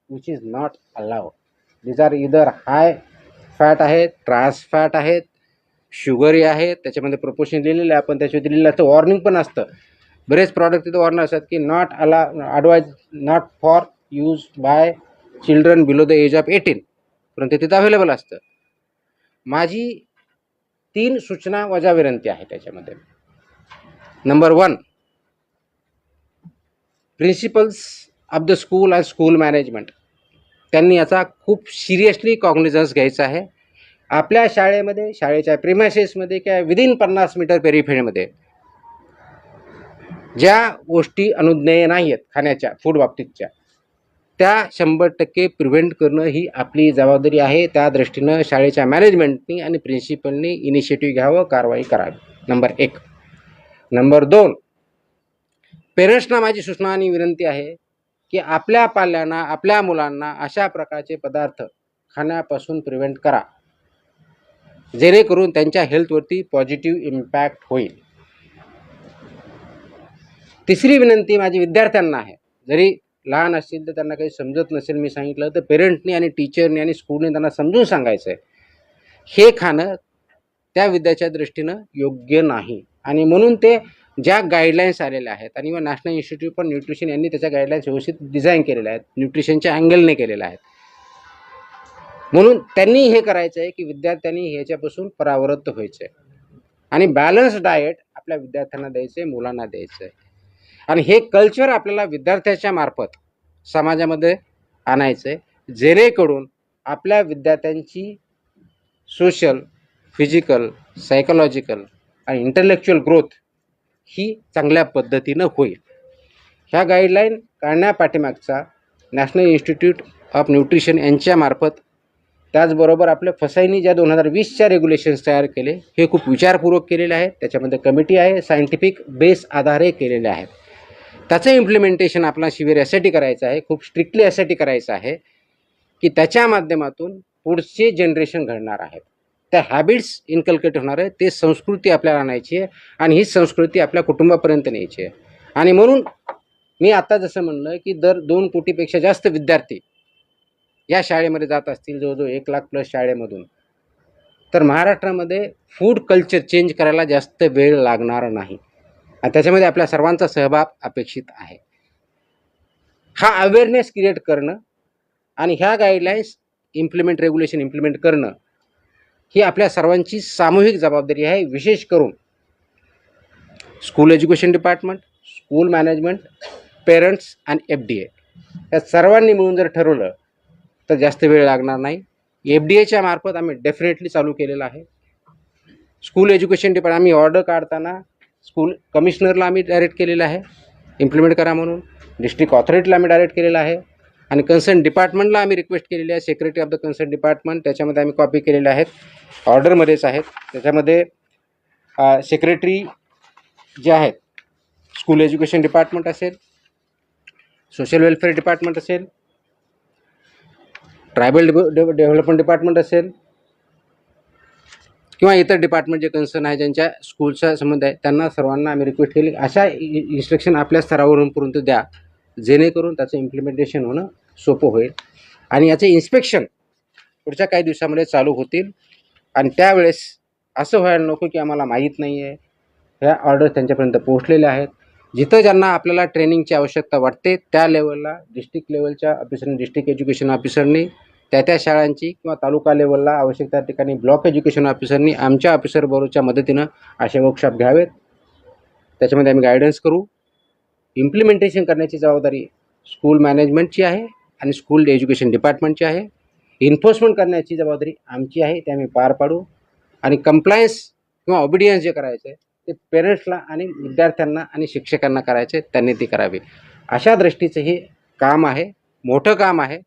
which is not allowed. These are either high fat आहेत, ट्रान्स फॅट आहेत शुगरही आहे, त्याच्यामध्ये प्रपोशन लिहिलेलं आहे, पण त्याच्यावर लिहिलेलं असतं, वॉर्निंग पण असतं. बरेच प्रॉडक्ट तिथं वॉर्निंग असतात की not advise not for use by children below the age of 18, परंतु तिथं अवेलेबल असतं. माझी 3 सूचना वजा विनंती आहे त्याच्यामध्ये. Number 1, principles of the school and school management त्यांनी याचा खूप सिरियसली कॉग्निझन्स घ्यायचा आहे. आपल्या शाळेमध्ये, शाळेच्या प्रिमायसेसमध्ये किंवा विदिन 50 मीटर पेरिफेरीमध्ये ज्या गोष्टी अनुज्ञेय नाही आहेत खाण्याच्या, फूड बाबतीतच्या, त्या 100% प्रिव्हेंट करणं ही आपली जबाबदारी आहे. त्या दृष्टीनं शाळेच्या मॅनेजमेंटनी आणि प्रिन्सिपलनी इनिशिएटिव्ह घ्यावं, कारवाई करावी. नंबर 1. नंबर 2, पेरेंट्सना माझी सूचना आणि विनंती आहे की आपल्या पाल्यांना, आपल्या मुलांना अशा प्रकारचे पदार्थ खाण्यापासून प्रिव्हेंट करा, जेणेकरून त्यांच्या हेल्थवरती पॉझिटिव्ह इम्पॅक्ट होईल. तिसरी विनंती माझी विद्यार्थ्यांना आहे. जरी लहान असतील तर त्यांना काही समजत नसेल, मी सांगितलं तर पेरेंटनी आणि टीचरनी आणि स्कूलने त्यांना समजून सांगायचं आहे, हे खाणं त्या विद्याच्या दृष्टीनं योग्य नाही. आणि म्हणून ते ज्या गाईडलाईन्स आलेल्या आहेत, आणि नॅशनल इन्स्टिट्यूट फॉर न्यूट्रिशन यांनी त्याच्या गाईडलाईन्स व्यवस्थित डिझाईन केलेल्या आहेत, न्यूट्रिशनच्या अँगलने केलेल्या आहेत. म्हणून त्यांनी हे करायचं आहे की विद्यार्थ्यांनी ह्याच्यापासून परावृत्त व्हायचं आहे आणि बॅलन्स डाएट आपल्या विद्यार्थ्यांना द्यायचं आहे, मुलांना द्यायचं आहे. आणि हे कल्चर आपल्याला विद्यार्थ्याच्या मार्फत समाजामध्ये आणायचं आहे, जेणेकरून आपल्या विद्यार्थ्यांची सोशल, फिजिकल, सायकोलॉजिकल आणि इंटलेक्च्युअल ग्रोथ ही चांगल्या पद्धतीनं होईल. ह्या गाईडलाईन काढण्यापाठीमागचा नॅशनल इन्स्टिट्यूट ऑफ न्यूट्रिशन यांच्यामार्फत, त्याचबरोबर आपल्या फसाईनी ज्या 2020च्या रेग्युलेशन्स तयार केले, हे खूप विचारपूर्वक केलेले आहेत. त्याच्यामध्ये कमिटी आहे, सायंटिफिक बेस आधारे केलेले आहेत. त्याचं इम्प्लिमेंटेशन आपला शिबिर यासाठी करायचं आहे, खूप स्ट्रिक्टली यासाठी करायचं आहे की त्याच्या माध्यमातून पुढचे जनरेशन घडणार आहेत, त्या हॅबिट्स इन्कल्केट होणार आहे, ते संस्कृती आपल्याला आणायची आहे आणि ही संस्कृती आपल्या कुटुंबापर्यंत न्यायची आहे. आणि म्हणून मी आता जसं म्हणलं की दर 2 कोटीपेक्षा जास्त विद्यार्थी या शाळेमध्ये जात असतील, जवळजवळ 1 लाख प्लस शाळेमधून, तर महाराष्ट्रामध्ये फूड कल्चर चेंज करायला जास्त वेळ लागणार नाही आणि त्याच्यामध्ये आपल्या सर्वांचा सहभाग अपेक्षित आहे. हा अवेअरनेस क्रिएट करणं आणि ह्या गाईडलाईन्स रेग्युलेशन इम्प्लिमेंट करणं ही आपल्या सर्वांची सामूहिक जबाबदारी आहे. विशेष करून school education department, school management, parents आणि FDA या सर्वांनी मिळून जर ठरवलं तर जास्त वेळ लागणार नाही. FDA मार्फत आम्ही डेफिनेटली चालू केलेलं आहे. स्कूल एज्युकेशन डिपार्टमेंट आम्ही ऑर्डर काढताना स्कूल कमिशनरला आम्ही डायरेक्ट केलेलं आहे इम्प्लिमेंट करा म्हणून, डिस्ट्रिक्ट ऑथॉरिटीला आम्ही डायरेक्ट केलेलं आहे आणि कन्सर्न डिपार्टमेंटला आम्ही रिक्वेस्ट केलेली आहे, secretary of the concern department, त्याच्यामध्ये आम्ही कॉपी केलेल्या आहेत, ऑर्डरमध्येच आहेत. त्याच्यामध्ये सेक्रेटरी जे आहेत, स्कूल एज्युकेशन डिपार्टमेंट असेल, सोशल वेलफेअर डिपार्टमेंट असेल, ट्रायबल डेव्हलपमेंट डिपार्टमेंट असेल किंवा इतर डिपार्टमेंट जे कन्सर्न आहे, ज्यांच्या स्कूलचा संबंध आहे, त्यांना सर्वांना आम्ही रिक्वेस्ट केली अशा इन्स्ट्रक्शन आपल्या स्तरावरूनपर्यंत द्या, जेणेकरून त्याचं इम्प्लिमेंटेशन होणं सोपं होईल आणि याचे इन्स्पेक्शन पुढच्या काही दिवसामध्ये चालू होतील. आणि त्यावेळेस असं व्हायला नको की आम्हाला माहीत नाही आहे, ह्या ऑर्डर त्यांच्यापर्यंत पोहोचलेल्या आहेत. जिथं ज्यांना आपल्याला ट्रेनिंगची आवश्यकता वाटते त्या लेवलला डिस्ट्रिक्ट लेवलच्या ऑफिसरनी, डिस्ट्रिक्ट एज्युकेशन ऑफिसरनी, त्या शाळांची किंवा तालुका लेवलला आवश्यक त्या ठिकाणी ब्लॉक एज्युकेशन ऑफिसरनी आमच्या ऑफिसर बरोबरच्या मदतीनं असे वर्कशॉप घ्यावेत. त्याच्यामध्ये आम्ही गायडन्स करू. इम्प्लिमेंटेशन करण्याची जबाबदारी स्कूल मॅनेजमेंटची आहे आणि स्कूल एज्युकेशन डिपार्टमेंटची आहे. इन्फोर्समेंट करण्याची जबाबदारी आमची आहे, ते आम्ही पार पाडू. आणि कंप्लायन्स किंवा ऑबिडियन्स जे करायचं आहे ते पेरेंट्सला आणि विद्यार्थ्यांना आणि शिक्षकांना करायचे, त्यांनी ती करावी. अशा दृष्टीचं हे काम आहे, मोठं काम आहे,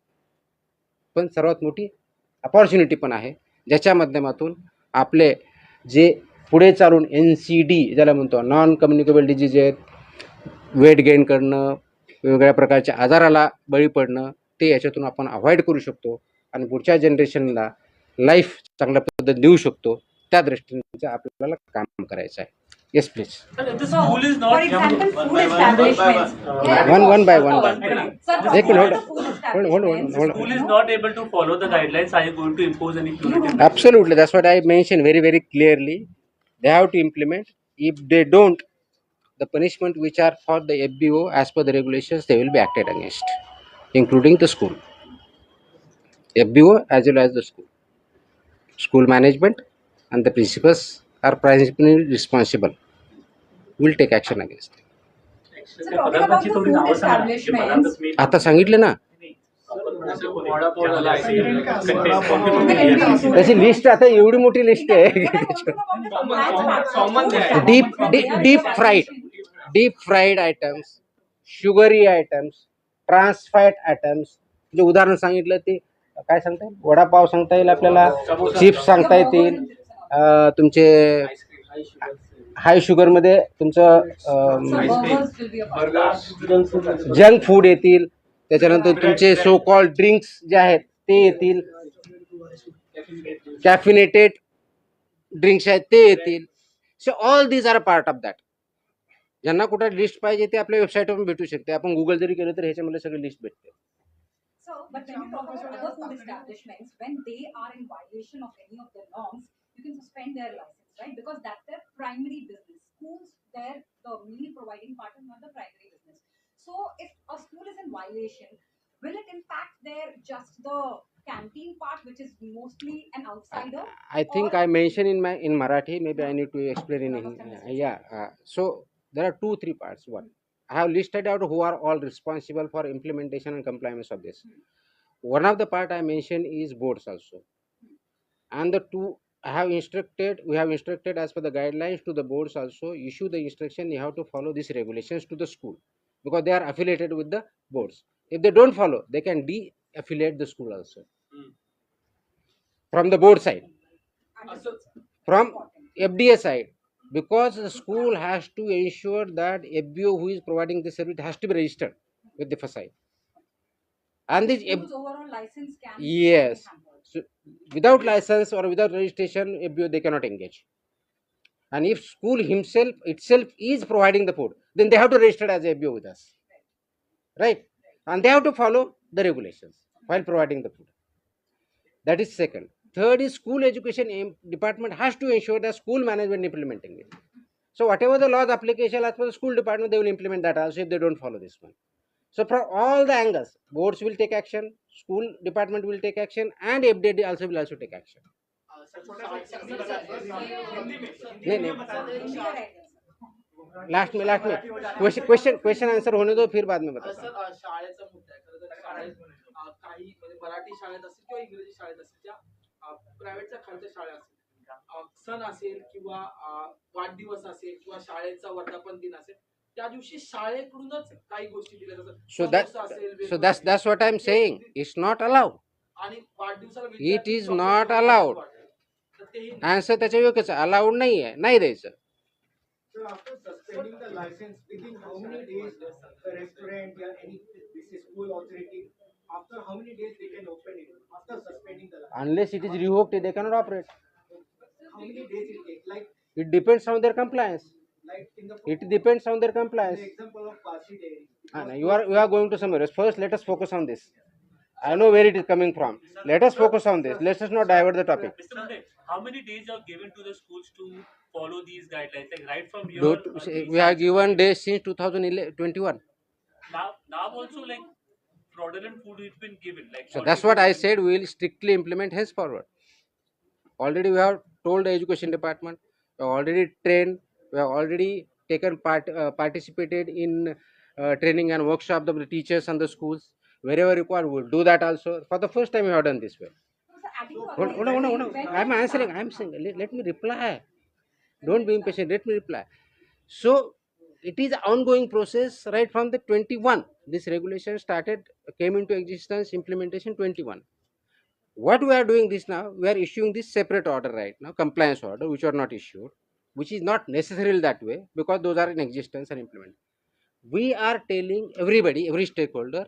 पण सर्वात मोठी अपॉर्च्युनिटी पण आहे, ज्याच्या माध्यमातून आपले जे पुढे चालून NCD ज्याला म्हणतो, नॉन कम्युनिकेबल डिजीज आहेत, वेट गेन करणं, वेगवेगळ्या प्रकारच्या आजाराला बळी पडणं, ते याच्यातून आपण अवॉइड करू शकतो आणि पुढच्या जनरेशनला लाईफ चांगल्या पद्धतीने देऊ शकतो. त्या दृष्टीने आपल्याला काम करायचं आहे. Yes, please. Sir, if the So, school is not for example, food establishments. One by one. Sir, They talking could about hold the on. food Hold on, establishments. hold school on. is not able to follow the guidelines, are you going to impose any punitive? Absolutely, that's what I mentioned very, very clearly. They have to implement. If they don't, the punishment which are for the FBO as per the regulations, they will be acted against, including the school. FBO as well as the school. School management and the principals are principally responsible. Will take action against them. So, talking about the food establishments. आता सांगितले ना त्याची लिस्ट आता एवढी मोठी लिस्ट आहे deep fried items sugary items trans fat items जे उदाहरण सांगितलं ते काय सांगता येईल वडापाव सांगता येईल आपल्याला चिप्स सांगता येतील तुमचे हाय शुगरमध्ये तुमचं जंक फूड येतील त्याच्यानंतर तुमचे सो कॉल्ड ड्रिंक्स जे आहेत ते येतील कॅफिनेटेड ड्रिंक्स आहेत ते येतील so all these are part of that ज्यांना कुठं लिस्ट पाहिजे ते आपल्या वेबसाईटवर भेटू शकते आपण गुगल जरी केलं तर ह्याच्यामध्ये सगळी लिस्ट भेटते So, but when you talk about other food establishments, when they are in violation of any of the norms, you can suspend their license, right? Because that's their primary business. Schools, the meal providing part is not the primary business. So, if a school is in violation, will it impact their just the canteen part, which is mostly an outsider? I think I mentioned in Marathi. Maybe I need to explain in so there are 2-3 parts. One, I have listed out who are all responsible for implementation and compliance of this. One of the part I mentioned is boards also, and the two we have instructed as per the guidelines to the boards also issue the instruction you have to follow these regulations to the school because they are affiliated with the boards. If they don't follow, they can de-affiliate the school also from the board side, from FDA side, because the school has to ensure that FBO who is providing the service has to be registered with the FSI. And this School's overall license can yes, be hampered. so without license or without registration, FBO they cannot engage. And if school itself is providing the food, then they have to register as FBO with us, right? And they have to follow the regulations while providing the food. That is second. Third is school education department has to ensure that school management implementing it. So whatever the laws application as per the school department, they will implement that also if they don't follow this one. So from all the angles, boards will take action, school department will take action, and FDD also will also take action. Last में क्वेश्चन आंसर होने दो फिर बाद में बता सर शाळेचा मुद्दा आहे खरं तर शाळेत काही म्हणजे मराठी शाळेत असेल किंवा इंग्रजी शाळेत असेल ज्या प्रायव्हेटच्या खालच्या शाळा असेल सण असेल किंवा वाढदिवस असेल किंवा शाळेचा वर्धापन दिन असेल त्या दिवशी शाळेकडूनच काही गोष्टी दिल्या जातात so that's what I'm saying, it's not allowed. आणि वाढदिवसाला It is not allowed. Answer त्याच्या योग्यच अलाउड नाही आहे नाही द्यायचं. So after suspending the license, within how many days the restaurant or any school authority, after how many days they can open it after suspending the license? Unless it is revoked, they cannot operate. How many days it take? Like It depends on their compliance. in the It depends on their compliance. the example of Parsi Dairy. You are going to somewhere else. First, let us focus on this. I know where it is coming from. Let us focus on this. Let us not divert the topic. Mr. Mode, how many days are given to the schools to follow these guidelines? Like right from here. We have given days since 2021. Now also like fraudulent food has been given. Like So that's what I said. We will strictly implement henceforward. Already we have told the education department. We have already trained. We have already taken participated in training and workshop of the teachers and the schools. Wherever required, we will do that also. For the first time, we have done this way. So, adding to Hold on. I'm answering. I'm saying. Let me reply. Don't be impatient. Let me reply. So it is an ongoing process right from the 21. This regulation came into existence, implementation 21. What we are doing this now, we are issuing this separate order right now, compliance order, which are not issued, which is not necessarily that way because those are in existence and implemented. We are telling everybody, every stakeholder,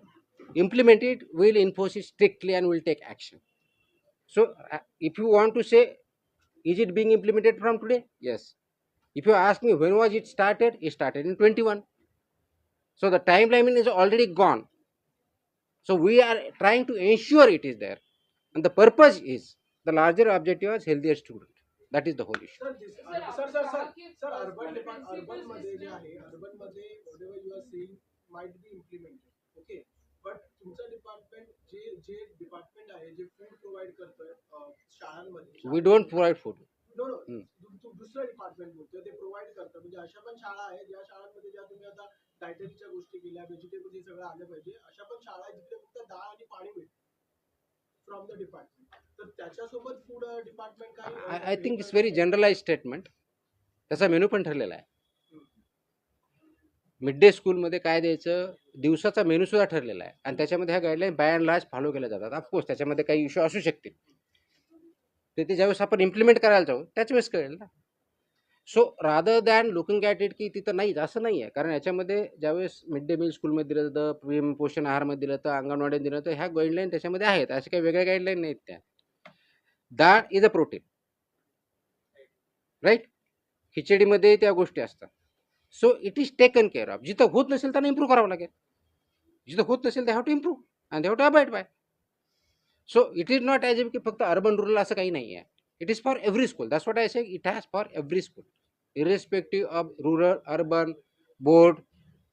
implement it, will enforce it strictly and will take action. So if you want to say, is it being implemented from today? Yes. If you ask me when was it started in 21. So the timeline is already gone. So we are trying to ensure it is there, and the purpose is the larger objective is healthier student. That is the whole issue. Sir, urban मध्ये जे आहे, urban मध्ये whatever you are saying might be implemented, okay? But तुमचं डिपार्टमेंट जे डिपार्टमेंट आहे, जे फूड प्रोव्हाइड करतोय शाळांमध्ये, We don't provide food. No no hmm. दुसरं डिपार्टमेंट बोलतोय, ते प्रोव्हाइड करतं. म्हणजे अशा पण शाळा आहेत ज्या शाळांमध्ये ज्या तुम्ही आता डायटरीच्या गोष्टी केल्या, व्हेजिटेबल हे सगळं आलं पाहिजे, अशा पण शाळा आहेत जिकडे फक्त डाळ आणि पाणी मिळतं फ्रॉम द डिपार्टमेंट. तर त्याच्यासोबत फूड डिपार्टमेंट काही I think it's very generalized statement. त्याचा मेनू पण ठरलेला आहे. मिड डे स्कूलमध्ये काय द्यायचं, दिवसाचा मेनू सुद्धा ठरलेला आहे, आणि त्याच्यामध्ये ह्या guideline by and large follow केल्या जातात. ऑफकोर्स त्याच्यामध्ये काही इश्यू असू शकतील, ते ज्यावेळेस आपण इम्प्लिमेंट करायला जाऊ त्याच वेळेस कळेल ना. So rather than looking at it की तिथं नाहीच असं नाही आहे, कारण याच्यामध्ये ज्यावेळेस मिड डे मील स्कूलमध्ये दिलं जातं, पीएम पोषण आहारमध्ये दिलं तर अंगणवाडीत दिलं तर ह्या गाईडलाईन त्याच्यामध्ये आहेत. अशा काही वेगळ्या गाईडलाईन नाहीत त्या. डाळ इज अ प्रोटीन, राईट. खिचडीमध्ये त्या गोष्टी असतात. So it is taken care of. जिथं होत नसेल त्यांना इम्प्रूव्ह करावं लागेल. जिथं होत नसेल they have to improve and they have to abide by. So it is not as if की फक्त अर्बन रुरल असं काही नाही आहे. It is for every school. That's what I say. It has for every school irrespective of rural, urban, board,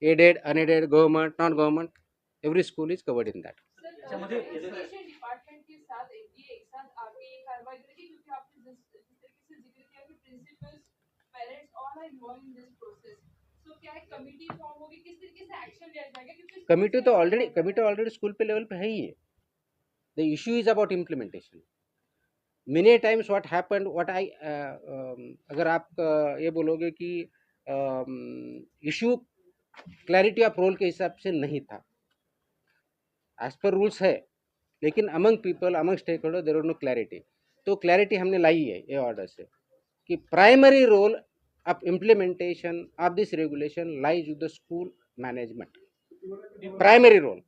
aided, unaided, government, non-government, every school is covered in that. अच्छा, मुझे एजुकेशन डिपार्टमेंट के साथ एफडीए एक साथ आके ये कार्रवाई करेगी, क्योंकि आपने जिस तरीके से जिक्र किया कि principals, parents all are involve in this process, so क्या एक कमिटी फॉर्म होगी, किस तरीके से एक्शन लिया जाएगा? क्योंकि कमिटी तो ऑलरेडी स्कूल पे लेवल पे है ही है. The issue is about implementation. Many times what happened, what I, अगर आप ये बोलोगे कि इशू क्लैरिटी ऑफ रोल के हिसाब से नहीं था, एज पर रूल्स है, लेकिन among people, among stakeholder there was no clarity. तो क्लैरिटी हमने लाई है ये ऑर्डर से कि primary role of implementation of this regulation lies with the school management. Primary role.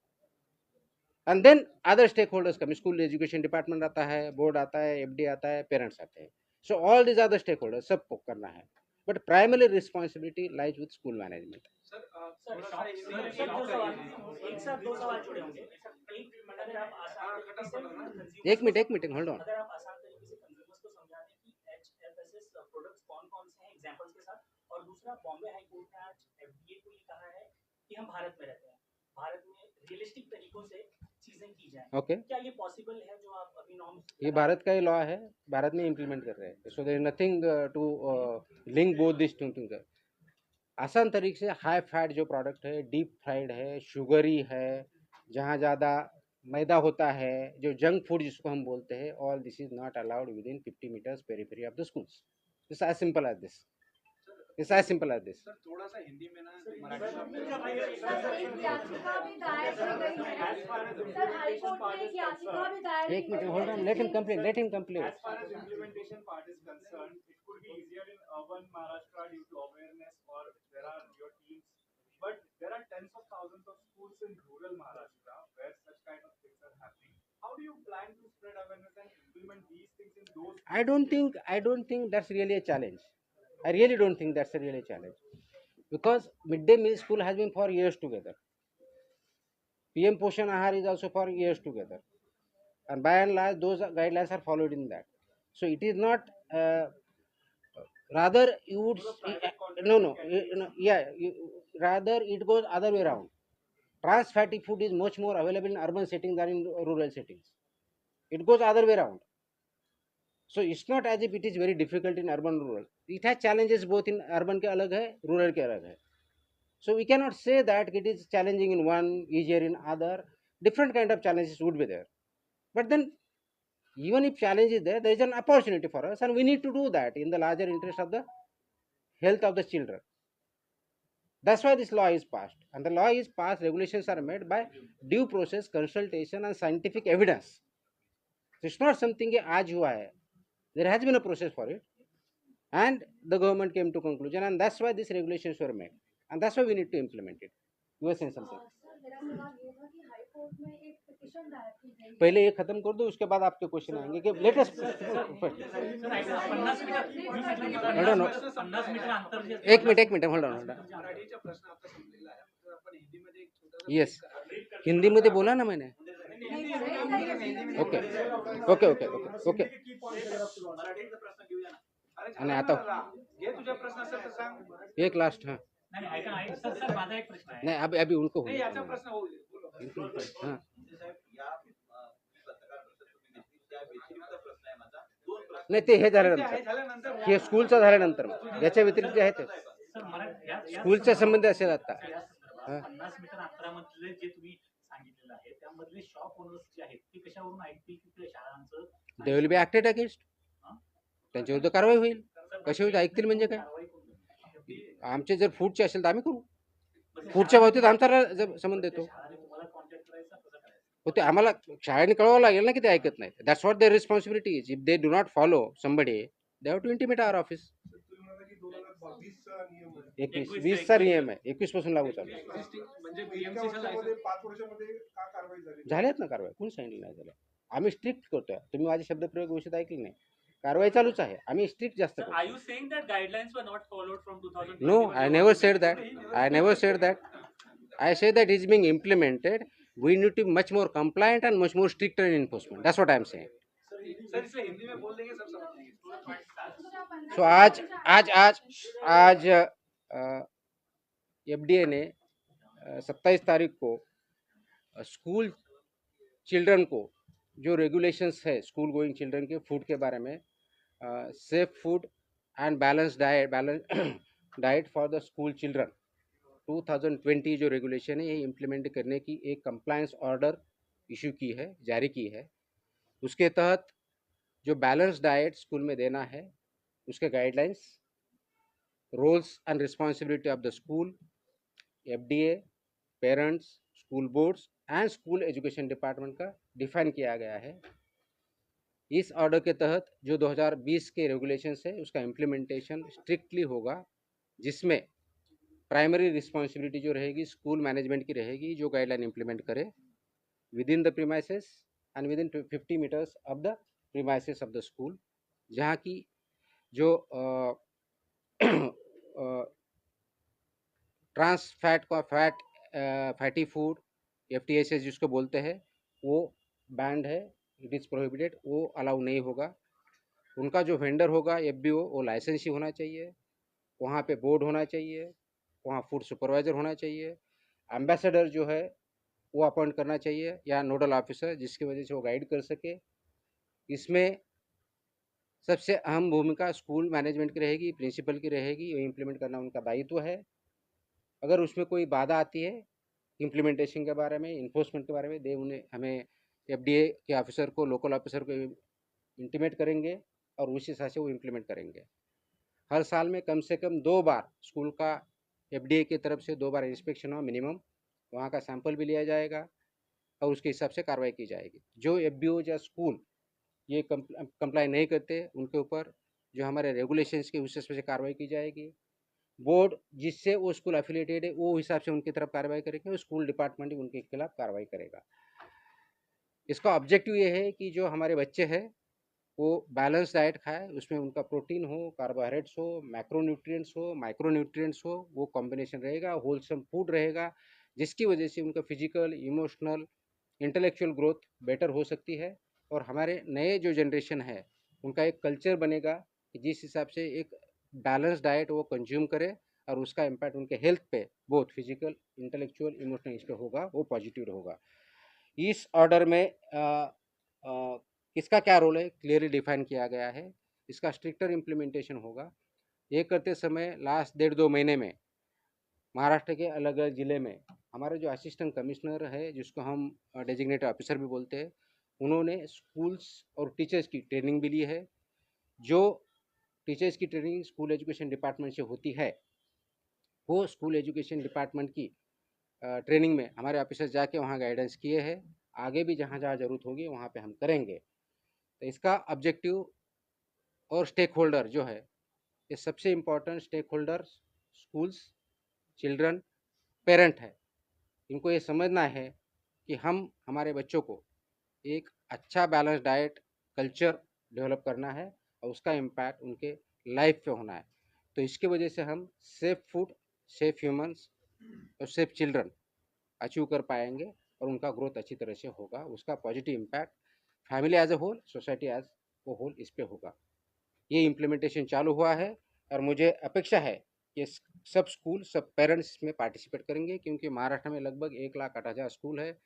And then other stakeholders come. School education department आता है, बोर्ड आता है, एफडी आता है, पेरेंट्स आते हैं. सो ऑल दिस अदर स्टेक होल्डर्स सबको करना है, बट प्राइमरी रिस्पॉन्सिबिलिटी लाइज विद स्कूल मैनेजमेंट. एक साथ दो सवाल जुड़े होंगे. एक, अगर आप आसान एक मिनट होल्ड ऑन. अगर आप आसान तरीके से कंज्यूमर्स को समझा दें कि एचएफएसएस प्रोडक्ट्स कौन-कौन से हैं एग्जांपल्स के साथ, और दूसरा बॉम्बे हाई कोर्ट ने आज एफडीए को ये कहा है कि हम भारत में रहते हैं, भारत में रियलिस्टिक तरीकों से चीजें की जाएं. ओके, क्या ये पॉसिबल है जो आप अभी नॉर्म्स? ये भारत का ही लॉ है, भारत में इम्प्लीमेंट कर रहे हैं. So there is nothing to link both this two things. आसान तरीके से हाई फैट जो प्रोडक्ट है, डीप फ्राइड है, शुगरी है, जहाँ ज़्यादा मैदा होता है, जो जंक फूड जिसको हम बोलते हैं, all this is not allowed within 50 meters periphery of the schools. It's as simple as this. It's as simple as this. Sir थोड़ा सा हिंदी में ना सर, एक याचिका भी दायर की गई है. सर, हाई कोर्ट में एक याचिका भी दायर एक की मिनट गई होल्ड है. On, let him complete. as far as implementation part is concerned, it could be easier in urban Maharashtra due to awareness, or there are your teams, but there are tens of thousands of schools in rural Maharashtra where such kind of things are happening. How do you plan to spread awareness and implement these things in those? I don't think that's really a challenge. I really don't think that's a really challenge, because midday meal school has been for years together. PM Poshan Ahar is also for years together, and by and large those guidelines are followed in that. So it is not. Rather, you would rather it goes other way around. Trans fatty food is much more available in urban settings than in rural settings. It goes other way around. So it's not as if it is very difficult in urban rural. It has challenges both in urban के अलग है, rural के अलग है. So we cannot say that it is challenging in one, easier in other. Different kind of challenges would be there. But then, even if challenge is there, there is an opportunity for us, and we need to do that in the larger interest of the health of the children. That's why this law is passed. And the law is passed, regulations are made by due process, consultation and scientific evidence. So it's not something कि आज हुआ है. There has been a process for it, and the government came to conclusion, and that's why these regulations were made, and that's why we need to implement it. You were saying something. Sir, मेरा सवाल ये था कि हाई कोर्ट में एक पिटीशन दायर की गई है। पहले ये खत्म कर दो, उसके बाद आपके क्वेश्चन आएंगे कि लेटेस्ट पन्नास meter No, no, no. 50 meter अंतर जे- एक मिनिट होल्ड ऑन. मराठीचा प्रश्न आता संपलेला आहे तर आपण हिंदीमध्ये एक छोटासा Yes. break करा. हिंदीमध्ये बोला ना मैंने. Okay okay okay okay okay मराठीचा प्रश्न घेऊया ना. अरे आणि झालं आता- ना, घे तुझा प्रश्न असेल तर सांग. एक लास्ट. हाँ नाही नाही, ऐका ऐका सर सर माझा एक प्रश्न आहे नहीं, अभी अभी उनको नाही याचा होगा. प्रश्न होऊ दे बोलो. हाँ नाही ते हे ते झाल्यानंतर, आहे झाल्यानंतर हे स्कूलचं झाल्यानंतर याच्या व्यतिरिक्त जे आहे ते सर मला स्कूलच्या संबंधी असेल आता. या संदर्भात 50 मीटर अंतरामधले जे तुम्ही सांगितलेलं आहे त्यामधले शॉप ओनर्स जे आहेत ते कशावरून ऐकतील की त्या शाळांचं दे विल बी ऍक्टेड अगेन्स्ट. त्यांच्याविरुद्ध कारवाई होईल. कशाविरुद्ध ऐकतील म्हणजे काय? कारवाई करून आमचे जर फूडचे असेल तर आम्ही करू. फूडच्या बाबतीत आमचा संबंध येतो. शाळाने तुम्हाला कॉन्टॅक्ट करायचा कसं करायचं हो ते आम्हाला शाळेने कळवावं लागेल ना की ते ऐकत नाही. That's what their responsibility is. If they do not follow somebody they have to intimate our office. तुम्ही म्हणाला की 2022 नियम आहे. 20चा नियम आहे. 21 पासून लागू चालू आहे. म्हणजे इतक्या BMC चं वर्षामध्ये license- 5 वर्षामध्ये का कारवाई झाली? झाल्यात ना कारवाई. कोण सांगितलं नाही झाल्या. आम्ही स्ट्रिक्ट करतोय. तुम्ही माझे शब्दप्रयोग व्यवस्थित ऐकले नाही. कारवाई चालूच आहे. आम्ही स्ट्रिक्ट जास्त Sir, करतो. are you saying that guidelines were not followed from 2020? No, I never said that. I never said that. I say that it's being implemented. We need to be much more compliant and much more stricter in enforcement. That's what I'm saying. Sir इसलिए हिंदी में बोल देंगे सब समझ लेंगे. So आज FDA ने 27 तारीख को स्कूल चिल्ड्रन को जो रेगुलेशंस है स्कूल गोइंग चिल्ड्रन के फूड के बारे में, safe food end balance diet for the school children 2020 जो रेगुलेशन है ये इम्प्लीमेंट करने की एक कंप्लायंस ऑर्डर इशू की है, जारी की है. उसके तहत जो बैलेंस डाइट स्कूल में देना है उसके guidelines, roles and responsibility of the school, FDA, parents, school boards and school education department का डिफाइन किया गया है. इस ऑर्डर के तहत जो 2020 के रेगुलेशंस है उसका इम्प्लीमेंटेशन स्ट्रिक्टली होगा, जिसमें प्राइमरी रिस्पॉन्सिबिलिटी जो रहेगी स्कूल मैनेजमेंट की रहेगी, जो गाइडलाइन इम्प्लीमेंट करे within the premises and within 50 metres of the premises of the school. जहाँ की जो ट्रांस फैट का फैटी फूड FTSS जिसको बोलते हैं वो बैंड है, इट इज़ प्रोहिबिटेड, वो अलाउ नहीं होगा. उनका जो वेंडर होगा FBO वो लाइसेंस ही होना चाहिए. वहाँ पे बोर्ड होना चाहिए, वहाँ फूड सुपरवाइज़र होना चाहिए, एम्बेसडर जो है वो अपॉइंट करना चाहिए या नोडल ऑफिसर जिसकी वजह से वो गाइड कर सके. इसमें सबसे अहम भूमिका स्कूल मैनेजमेंट की रहेगी, प्रिंसिपल की रहेगी. ये इम्प्लीमेंट करना उनका दायित्व है. अगर उसमें कोई बाधा आती है इम्प्लीमेंटेशन के बारे में, इन्फोर्समेंट के बारे में, दे उन्हें हमें FDA के ऑफिसर को, लोकल ऑफिसर को इंटीमेट करेंगे और उस हिसाब से वो इम्प्लीमेंट करेंगे. हर साल में कम से कम 2 बार स्कूल का FDA की तरफ से 2 बार इंस्पेक्शन हो मिनिमम. वहाँ का सैंपल भी लिया जाएगा और उसके हिसाब से कार्रवाई की जाएगी. जो FBO या स्कूल ये कंप्लाई नहीं करते उनके ऊपर जो हमारे रेगुलेशंस के उस हिसाब से कार्रवाई की जाएगी. बोर्ड जिससे वो स्कूल एफिलिएटेड है वो हिसाब से उनकी तरफ कार्रवाई करेंगे और स्कूल डिपार्टमेंट भी उनके खिलाफ कार्रवाई करेगा. इसका ऑब्जेक्टिव ये है कि जो हमारे बच्चे हैं वो बैलेंस डाइट खाए, उसमें उनका प्रोटीन हो, कार्बोहाइड्रेट्स हो, मैक्रोन्यूट्रिएंट्स हो, माइक्रोन्यूट्रिएंट्स हो, वो कॉम्बिनेशन रहेगा, होलसम फूड रहेगा, जिसकी वजह से उनका physical, emotional, intellectual growth better हो सकती है. और हमारे नए जो जनरेशन है उनका एक कल्चर बनेगा कि जिस हिसाब से एक बैलेंस डाइट वो कंज्यूम करे और उसका इम्पैक्ट उनके हेल्थ पे बोथ फिजिकल, इंटेलेक्चुअल, इमोशनल इस पे होगा, वो पॉजिटिव होगा. इस ऑर्डर में किसका क्या रोल है क्लियरली डिफाइन किया गया है. इसका स्ट्रिक्टर इम्प्लीमेंटेशन होगा. ये करते समय लास्ट 1.5-2 महीने में महाराष्ट्र के अलग अलग ज़िले में हमारे जो असिस्टेंट कमिश्नर है जिसको हम डेजिग्नेटेड ऑफिसर भी बोलते हैं, उन्होंने स्कूल्स और टीचर्स की ट्रेनिंग भी ली है. जो टीचर्स की ट्रेनिंग स्कूल एजुकेशन डिपार्टमेंट से होती है वो स्कूल एजुकेशन डिपार्टमेंट की ट्रेनिंग में हमारे ऑफिसर्स जाके वहाँ गाइडेंस किए हैं. आगे भी जहाँ जहाँ ज़रूरत होगी वहाँ पे हम करेंगे. तो इसका ऑब्जेक्टिव और स्टेक होल्डर जो है, ये सबसे important stakeholder schools, children, parent है. इनको ये समझना है कि हम हमारे बच्चों को एक अच्छा बैलेंस डाइट कल्चर डेवलप करना है और उसका इम्पैक्ट उनके लाइफ पे होना है। तो इसकी वजह से हम सेफ फूड, सेफ ह्यूमंस और सेफ चिल्ड्रन अचीव कर पाएंगे और उनका ग्रोथ अच्छी तरह से होगा। उसका positive impact family as a whole, society as a whole इस पे होगा। ये इम्प्लीमेंटेशन चालू हुआ है और मुझे अपेक्षा है कि सब स्कूल, सब पेरेंट्स इसमें पार्टिसिपेट करेंगे, क्योंकि महाराष्ट्र में लगभग 1,08,000 स्कूल है,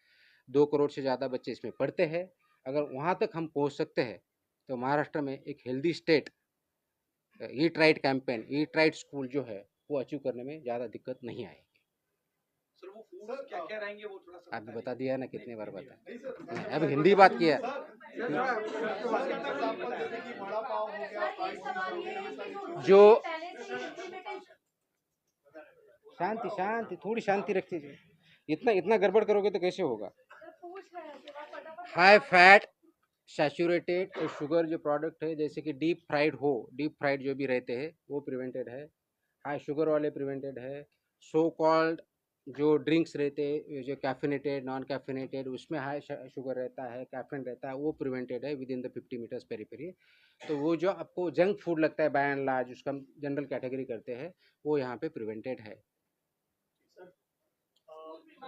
2 करोड़ से ज़्यादा बच्चे इसमें पढ़ते हैं। अगर वहाँ तक हम पहुँच सकते हैं तो महाराष्ट्र में एक healthy state, eat right campaign, eat right school जो है वो अचीव करने में ज़्यादा दिक्कत नहीं आएगी। सर वो फूड क्या क्या रहेंगे वो थोड़ा सा आपने बता दिया ना, कितने बार बता, नहीं सर, नहीं, अब हिंदी बात किया। वड़ा पाव हो गया, सर, ये सवाल ये है कि जो जो पहले से ही implementation शांति शांति, थोड़ी शांति रखते जाइए। इतना गड़बड़ करोगे तो कैसे होगा। सर पूछ रहे हैं कि आप फटाफट हाई फैट, सैचुरेटेड और शुगर जो प्रोडक्ट है, जैसे कि डीप फ्राइड जो भी रहते हैं वो प्रिवेंटेड है। हाई शुगर वाले प्रिवेंटेड है। सो कॉल्ड जो ड्रिंक्स रहते हैं, जो कैफिनेटेड, नॉन कैफिनेटेड, उसमें हाई शुगर रहता है, कैफीन रहता है, वो प्रिवेंटेड है with in the 50 meters periphery. तो वो जो आपको जंक फूड लगता है बाय एंड लार्ज, उसका हम जनरल कैटेगरी करते हैं, वो यहाँ पे प्रिवेंटेड है।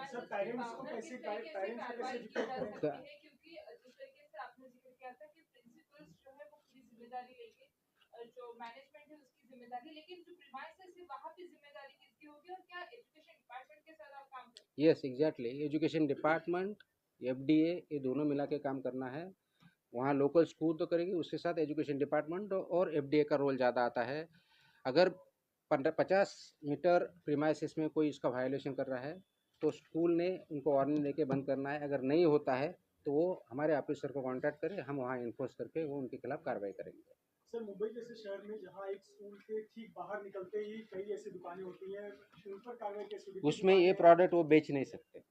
सर पेरेंट्स को कैसे कार्रवाई की जा सकती है, क्योंकि जिस तरीके से आपने जिक्र किया था कि प्रिंसिपल्स जो है वो पूरी जिम्मेदारी लेंगे और जो मैनेजमेंट है उसकी जिम्मेदारी, लेकिन जो प्रीमाइसेस है वहाँ पे जिम्मेदारी किसकी होगी और क्या एजुकेशन डिपार्टमेंट के साथ आप काम करेंगे? Yes exactly, education department, FDA ये दोनों मिला के काम करना है। वहाँ लोकल स्कूल तो करेगी, उसके साथ एजुकेशन डिपार्टमेंट और FDA का रोल ज़्यादा आता है। अगर 50 मीटर प्रीमाइसिस में कोई इसका वायलेशन कर रहा है तो स्कूल ने उनको वार्निंग देके बंद करना है। अगर नहीं होता है तो वो हमारे ऑफिसर को कांटेक्ट करें, हम वहाँ इन्फोर्स करके वो उनके खिलाफ कार्रवाई करेंगे। सर मुंबई जैसे शहर में जहाँ एक स्कूल के ठीक बाहर निकलते ही कई ऐसी दुकानें होती हैं, उन पर कार्रवाई कैसे होगी? उसमें ये प्रोडक्ट वो बेच नहीं सकते।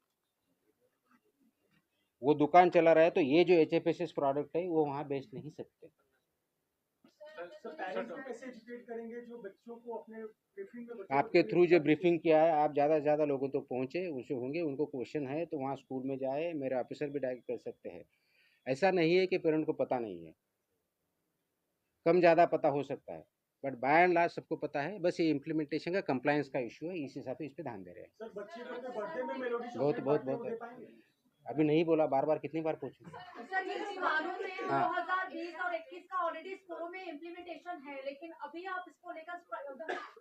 वो दुकान चला रहा है तो ये जो HFSS प्रोडक्ट है वो वहाँ बेच नहीं सकते। सर पेरेंट्स को कैसे एजुकेट करेंगे जो बच्चों को अपने ब्रीफिंग में बच्चों आपके को थ्रू जो ब्रीफिंग किया है, आप ज़्यादा से ज़्यादा लोगों तक पहुँचे, उनसे होंगे, उनको क्वेश्चन है तो वहाँ स्कूल में जाए, मेरे ऑफिसर भी डायरेक्ट कर सकते हैं। ऐसा नहीं है कि पेरेंट को पता नहीं है, कम ज़्यादा पता हो सकता है, बट बाय एंड लार्ज सबको पता है। बस ये इम्प्लीमेंटेशन का कंप्लायंस का इशू है, इस हिसाब से इस पे ध्यान दे रहे हैं। सर बच्चे को अपने बर्थडे में मेलोडी बहुत चॉकलेट बहुत बांटते बहुत हुए दे पाएंगे? अभी नहीं बोला, बार बार कितनी बार पूछूं। सर ये जो कानून है हाँ। 2020 और 21 का ऑलरेडी स्कूलों में इम्प्लीमेंटेशन है, लेकिन अभी आप इसको लेकर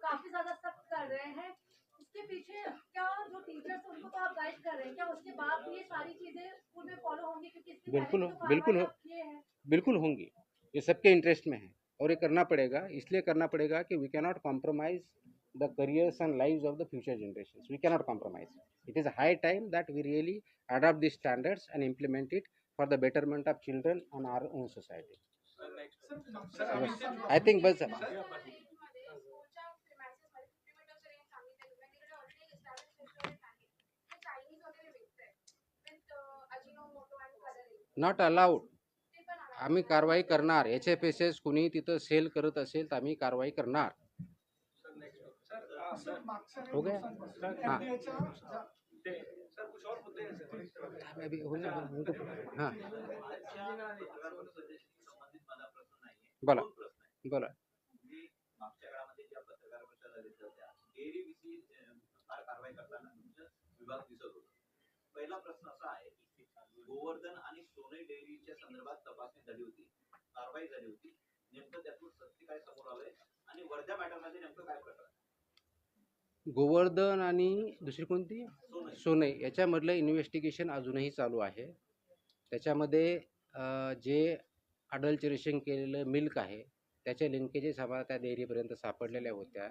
काफी ज्यादा सख्त कर रहे हैं। इसके पीछे क्या जो टीचर्स उनको तो आप गाइड कर रहे हैं, क्या उसके बाद भी ये सारी चीजें स्कूल में फॉलो होंगी? क्योंकि इसके बिल्कुल पहले भी तो बिल्कुल कार्रवाई आप किए हैं। बिल्कुल होंगी, ये सबके इंटरेस्ट में है और ये करना पड़ेगा। इसलिए करना पड़ेगा कि we can not compromise the careers and lives of the future generations. We cannot compromise. It is a high time that we really adopt these standards and implement it for the betterment of children and our own society. I think बस स्कूलच्या premises मध्ये 50 मीटरचं रेंज सांगितलं तुम्ही, तिकडे ऑलरेडी एस्टॅब्लिश रेस्टॉरंट आहे, ते चायनीज वगैरे विकताय विथ अजिनोमोटो आणि कलरिंग, not allowed. ते पण allowed आम्ही कारवाई करणार. HFSS कुणी तिथं सेल करत असेल तर आम्ही कारवाई करणार. हो गया हाँ सर कुछ और मुद्दे हैं सर? अभी हो गया उनको हाँ संबंधित मला प्रश्न नाहीये. बोला दोन प्रश्न आहेत. बोला. मी मागच्या काळामध्ये ज्या पत्रकार परिषदा घेतल्या होत्या, डेअरी विषयी फार कारवाई करताना तुमचा विभाग दिसत होता. पहिला प्रश्न असा आहे की गोवर्धन आणि सोने डेअरीच्या संदर्भात तपासणी झाली होती, कारवाई झाली होती. नेमकं त्यातून सत्य काय समोर आलंय आणि वर्धा मॅटरमध्ये नेमकं काय प्रकार आहे? गोवर्धन आणि दुसरी कोणती सोने याच्यामधलं इन्व्हेस्टिगेशन अजूनही चालू आहे. त्याच्यामध्ये जे अडल्चरेशन केलेलं मिल्क आहे त्याच्या लिंकेजेस आम्हाला त्या डेअरीपर्यंत सापडलेल्या होत्या.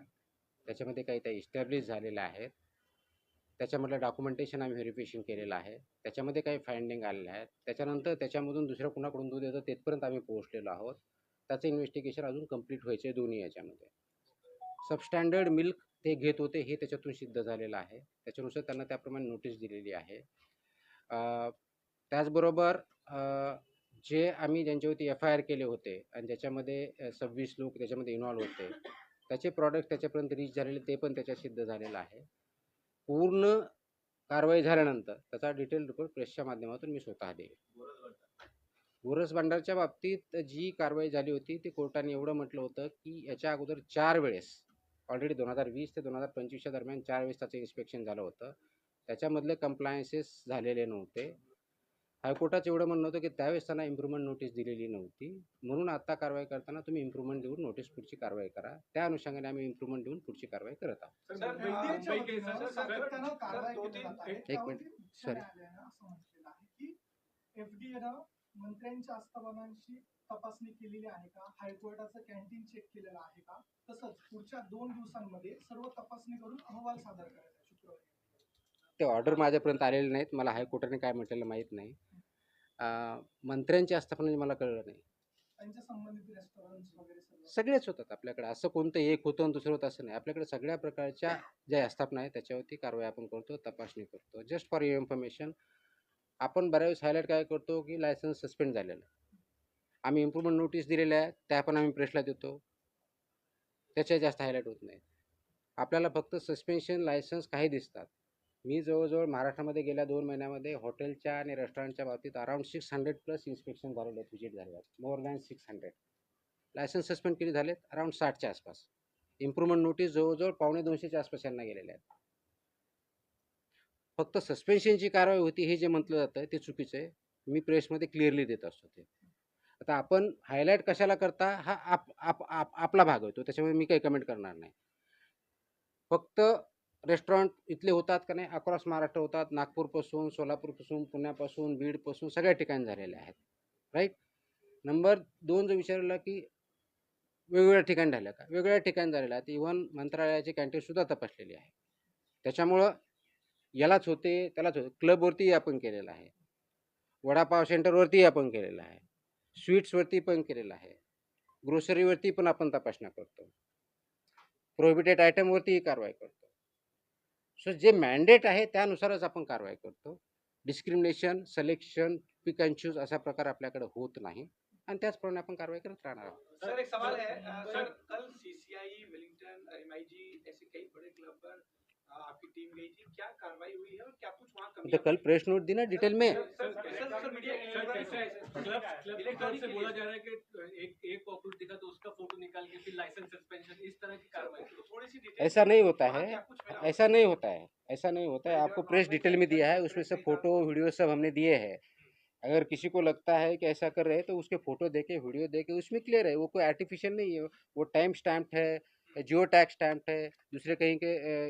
त्याच्यामध्ये काही त्या इस्टॅब्लिश झालेल्या आहेत. त्याच्यामधलं डॉक्युमेंटेशन आम्ही व्हेरिफिकेशन केलेलं आहे. त्याच्यामध्ये काही फाइंडिंग आलेल्या आहेत. त्याच्यानंतर त्याच्यामधून दुसऱ्या कुणाकडून दूध येतं तिथपर्यंत आम्ही पोहोचलेलो आहोत. त्याचं इन्व्हेस्टिगेशन अजून कंप्लीट व्हायचं आहे दोन्ही याच्यामध्ये. सबस्टँडर्ड मिल्क ते घेत होते हे त्याच्यातून सिद्ध झालेलं आहे. त्याच्यानुसार त्यांना त्याप्रमाणे नोटीस दिलेली आहे. त्याचबरोबर जे आम्ही ज्यांच्यावरती FIR केले होते आणि ज्याच्यामध्ये 26 लोक त्याच्यामध्ये इन्व्हॉल्व होते त्याचे प्रॉडक्ट त्याच्यापर्यंत रीच झालेले ते पण त्याच्यात सिद्ध झालेलं आहे. पूर्ण कारवाई झाल्यानंतर त्याचा डिटेल रिपोर्ट प्रेसच्या माध्यमातून मी स्वतः देईल. बोरस भांडारच्या बाबतीत जी कारवाई झाली होती ती कोर्टाने एवढं म्हटलं होतं की याच्या अगोदर 4 वेळेस ऑलरेडी 2020 ते 2025च्या दरम्यान 4 वेळेस त्याचं इन्स्पेक्शन झालं होतं. त्याच्यामधले कंप्लायन्सेस झालेले नव्हते. हायकोर्टाचं एवढं म्हणणं होतं की त्यावेळेस त्यांना इम्प्रूव्हमेंट नोटीस दिलेली नव्हती, म्हणून आता कारवाई करताना तुम्ही इम्प्रूव्हमेंट देऊन नोटीस पुढची कारवाई करा. त्या अनुषंगाने आम्ही इम्प्रूव्हमेंट देऊन पुढची कारवाई करत आहोत. एक मिनिट सॉरी, असं म्हटलेलं आहे की एफडीएनं मंत्र्यांच्या आस्थापनांची तपासणी केलेली आहे का, हायकोर्टाचं कॅन्टीन चेक केलेलं आहे का, तसंच पुढच्या 2 दिवसांमध्ये सर्व तपासणी करून अहवाल सादर करायचा आहे शुक्रवारी. ते ऑर्डर माझ्यापर्यंत आलेले नाहीत. मला हायकोर्टाने काय म्हटलेलं माहीत नाही. मंत्र्यांची आस्थापना मला कळलं नाही. त्यांच्या संबंधित रेस्टॉरंट्स वगैरे सर्व सगळेच होतात आपल्याकडे, असं कोणतं एक होतं आणि दुसरं होतं असं नाही. आपल्याकडे सगळ्या प्रकारच्या ज्या आस्थापना आहेत त्याच्यावरती कारवाई आपण करतो, तपासणी करतो. जस्ट फॉर युअर इन्फॉर्मेशन, आपण बऱ्याच वेळेस हायलाईट काय करतो की लायसन्स सस्पेंड झालेलं आहे. आम्ही इम्प्रूव्हमेंट नोटीस दिलेल्या आहेत, त्या पण आम्ही प्रेसला देतो, त्याच्या जास्त हायलाईट होत नाही. आपल्याला फक्त सस्पेन्शन लायसन्स काही दिसतात. मी जवळजवळ महाराष्ट्रामध्ये गेल्या 2 महिन्यामध्ये हॉटेलच्या आणि रेस्टॉरंटच्या बाबतीत अराउंड 600+ इन्स्पेक्शन झालेले आहेत, व्हिजिट झालेले आहेत, मोर दॅन 600. लायसन्स सस्पेंड किती झालेत? अराउंड 60च्या आसपास. इम्प्रूव्हमेंट नोटीस जवळजवळ 250-200च्या आसपास यांना गेलेल्या आहेत. फक्त सस्पेन्शनची कारवाई होती हे जे म्हटलं जातं ते चुकीचं आहे. मी प्रेसमध्ये क्लिअरली देत असतो ते. आता आपण हायलाईट कशाला करता हा आपला भाग होतो, त्याच्यामुळे मी काही कमेंट करणार नाही. फक्त रेस्टॉरंट इथले होतात का नाही, अक्रॉस महाराष्ट्र होतात, नागपूरपासून, सोलापूरपासून, पुण्यापासून, बीडपासून सगळ्या ठिकाणी झालेले आहेत. राईट. नंबर 2 जो विचारला की वेगवेगळ्या ठिकाणी झाल्या का, वेगवेगळ्या ठिकाणी झालेल्या आहेत. इव्हन मंत्रालयाची कॅन्टीनसुद्धा तपासलेली आहे. त्याच्यामुळं यालाच होते त्यालाच होते. क्लबवरतीही आपण केलेलं आहे, वडापाव सेंटरवरतीही आपण केलेलं आहे, स्वीट्सवरती पण केलेलं आहे, ग्रोसरीवरती पण आपण तपासण्या करतो, प्रोहिबिटेड आयटमवरतीही कारवाई करतो. सो जे मॅन्डेट आहे त्यानुसारच आपण कारवाई करतो. Discrimination, selection, pick and choose असा प्रकार आपल्याकडे होत नाही आणि त्याचप्रमाणे आपण कारवाई करत राहणार आहोत. सर एक सवाल है, सर कल सीसीआई, वेलिंगटन, एमआईजी ऐसे कई बड़े क्लब पर आपकी टीम गई थी, क्या कार्रवाई हुई है और क्या कुछ वहाँ तो कल प्रेस नोट दी ना डिटेल में. इलेक्ट्रॉनिक से बोला जा रहा है कि एक पॉपुलर दिखा तो उसका फोटो निकाल के फिर लाइसेंस सस्पेंशन, इस तरह की कार्रवाई, तो थोड़ी सी डिटेल. ऐसा नहीं होता है, ऐसा नहीं होता है, ऐसा नहीं होता है. आपको प्रेस डिटेल में दिया है, उसमें से फोटो वीडियो सब हमने दिए हैं. अगर किसी को लगता है कि ऐसा कर रहे हैं तो उसके फोटो देके, वीडियो देके, उसमें क्लियर है. वो कोई आर्टिफिशियल नहीं है, वो टाइम स्टैम्प्ड है, जियो टैग स्टैम्प्ड है, दूसरे कहीं के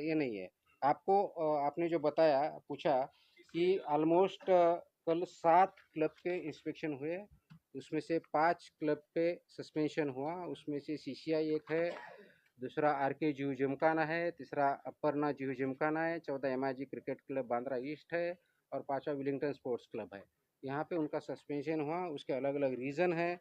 ये नहीं है. आपको आपने जो बताया पूछा कि ऑलमोस्ट कल 7 क्लब के इंस्पेक्शन हुए, उसमें से 5 क्लब पे सस्पेंशन हुआ. उसमें से सीसीआई एक है, दूसरा आरके जुहू जिमखाना है, तीसरा अपर्णा जुहू जिमखाना है, 14 MIG cricket club Bandra east है और 5वां विलिंगटन स्पोर्ट्स क्लब है. यहाँ पे उनका सस्पेंशन हुआ. उसके अलग अलग रीज़न है.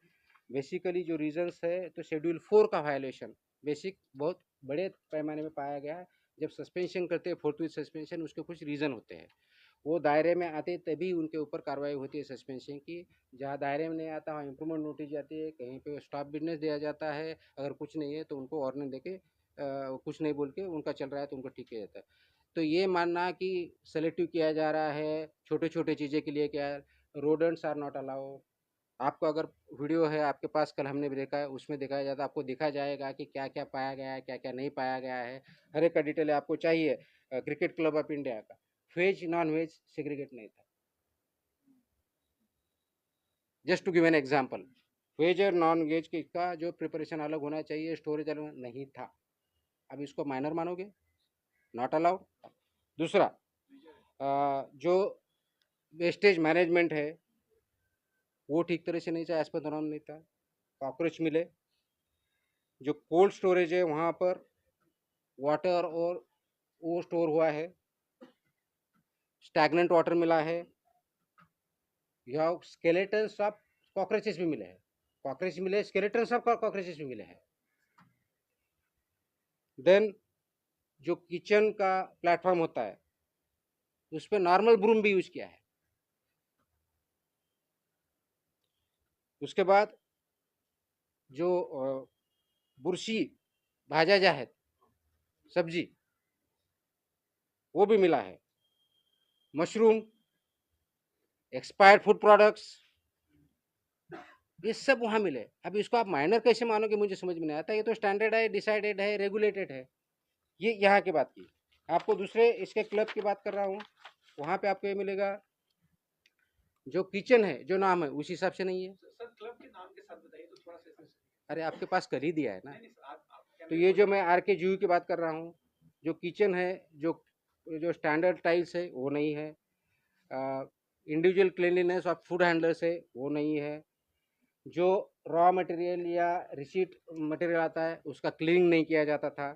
बेसिकली जो रीजंस है तो शेड्यूल 4 का वायलेशन बेसिक बहुत बड़े पैमाने में पाया गया है. जब सस्पेंशन करते हैं, 4th वीक सस्पेंशन, उसके कुछ रीज़न होते हैं. वो दायरे में आते तभी उनके ऊपर कार्रवाई होती है सस्पेंशन की. जहाँ दायरे में नहीं आता वहाँ इम्प्रूवमेंट नोटिस जाती है, कहीं पे स्टॉप बिजनेस दिया जाता है. अगर कुछ नहीं है तो उनको वार्निंग देके कुछ नहीं बोल के उनका चल रहा है तो उनको ठीक किया जाता है. तो ये मानना कि सेलेक्टिव किया जा रहा है छोटे छोटे चीज़ें के लिए, क्या रोडेंट्स आर नॉट अलाउड. आपको अगर वीडियो है आपके पास, कल हमने भी देखा है, उसमें दिखाया जाता है, आपको दिखा जाएगा कि क्या क्या पाया गया है, क्या क्या नहीं पाया गया है. हर एक का डिटेल आपको चाहिए. क्रिकेट क्लब ऑफ इंडिया का वेज नॉन वेज सेग्रीगेट नहीं था. Just to give an example, veg और नॉन वेज का जो प्रिपरेशन अलग होना चाहिए, स्टोरेज अलग नहीं था. अब इसको माइनर मानोगे? Not allowed. दूसरा जो वेस्टेज मैनेजमेंट है वो ठीक तरह से नहीं था, एज पर द नॉर्म नहीं था. कॉकरोच मिले. जो कोल्ड स्टोरेज है वहाँ पर वाटर और वो स्टोर हुआ है, स्टैगनेंट वाटर मिला है. यहाँ स्केलेटन्स ऑफ कॉकरोचेस भी मिले हैं. कॉकरोच मिले, स्केलेटन्स ऑफ कॉकरोचेस भी मिले हैं. देन जो किचन का प्लेटफॉर्म होता है उस पर नॉर्मल ब्रूम भी यूज किया है. उसके बाद जो बुरशी भाज्या ज्या आहेत, सब्जी, वो भी मिला है. मशरूम, एक्सपायर्ड फूड प्रोडक्ट्स, ये सब वहाँ मिले। अब इसको आप माइनर कैसे मानोगे, मुझे समझ में नहीं आता। ये तो स्टैंडर्ड है, डिसाइडेड है, रेगुलेटेड है। ये यहाँ की बात की। आपको दूसरे इसके क्लब की बात कर रहा हूँ, वहाँ पे आपको ये मिलेगा जो किचन है, जो नाम है उस हिसाब से नहीं है। सर क्लब के नाम के साथ बताइए तो थोड़ा सा अरे आपके पास कर ही दिया है ना। नहीं नहीं सर आप तो ये जो मैं RK जूही की बात कर रहा हूँ, जो किचन है, जो स्टैंडर्ड टाइल्स है वो नहीं है, individual cleanliness of food handlers है वो नहीं है, जो रॉ मटेरियल या रिसीट मटेरियल आता है उसका क्लीनिंग नहीं किया जाता था,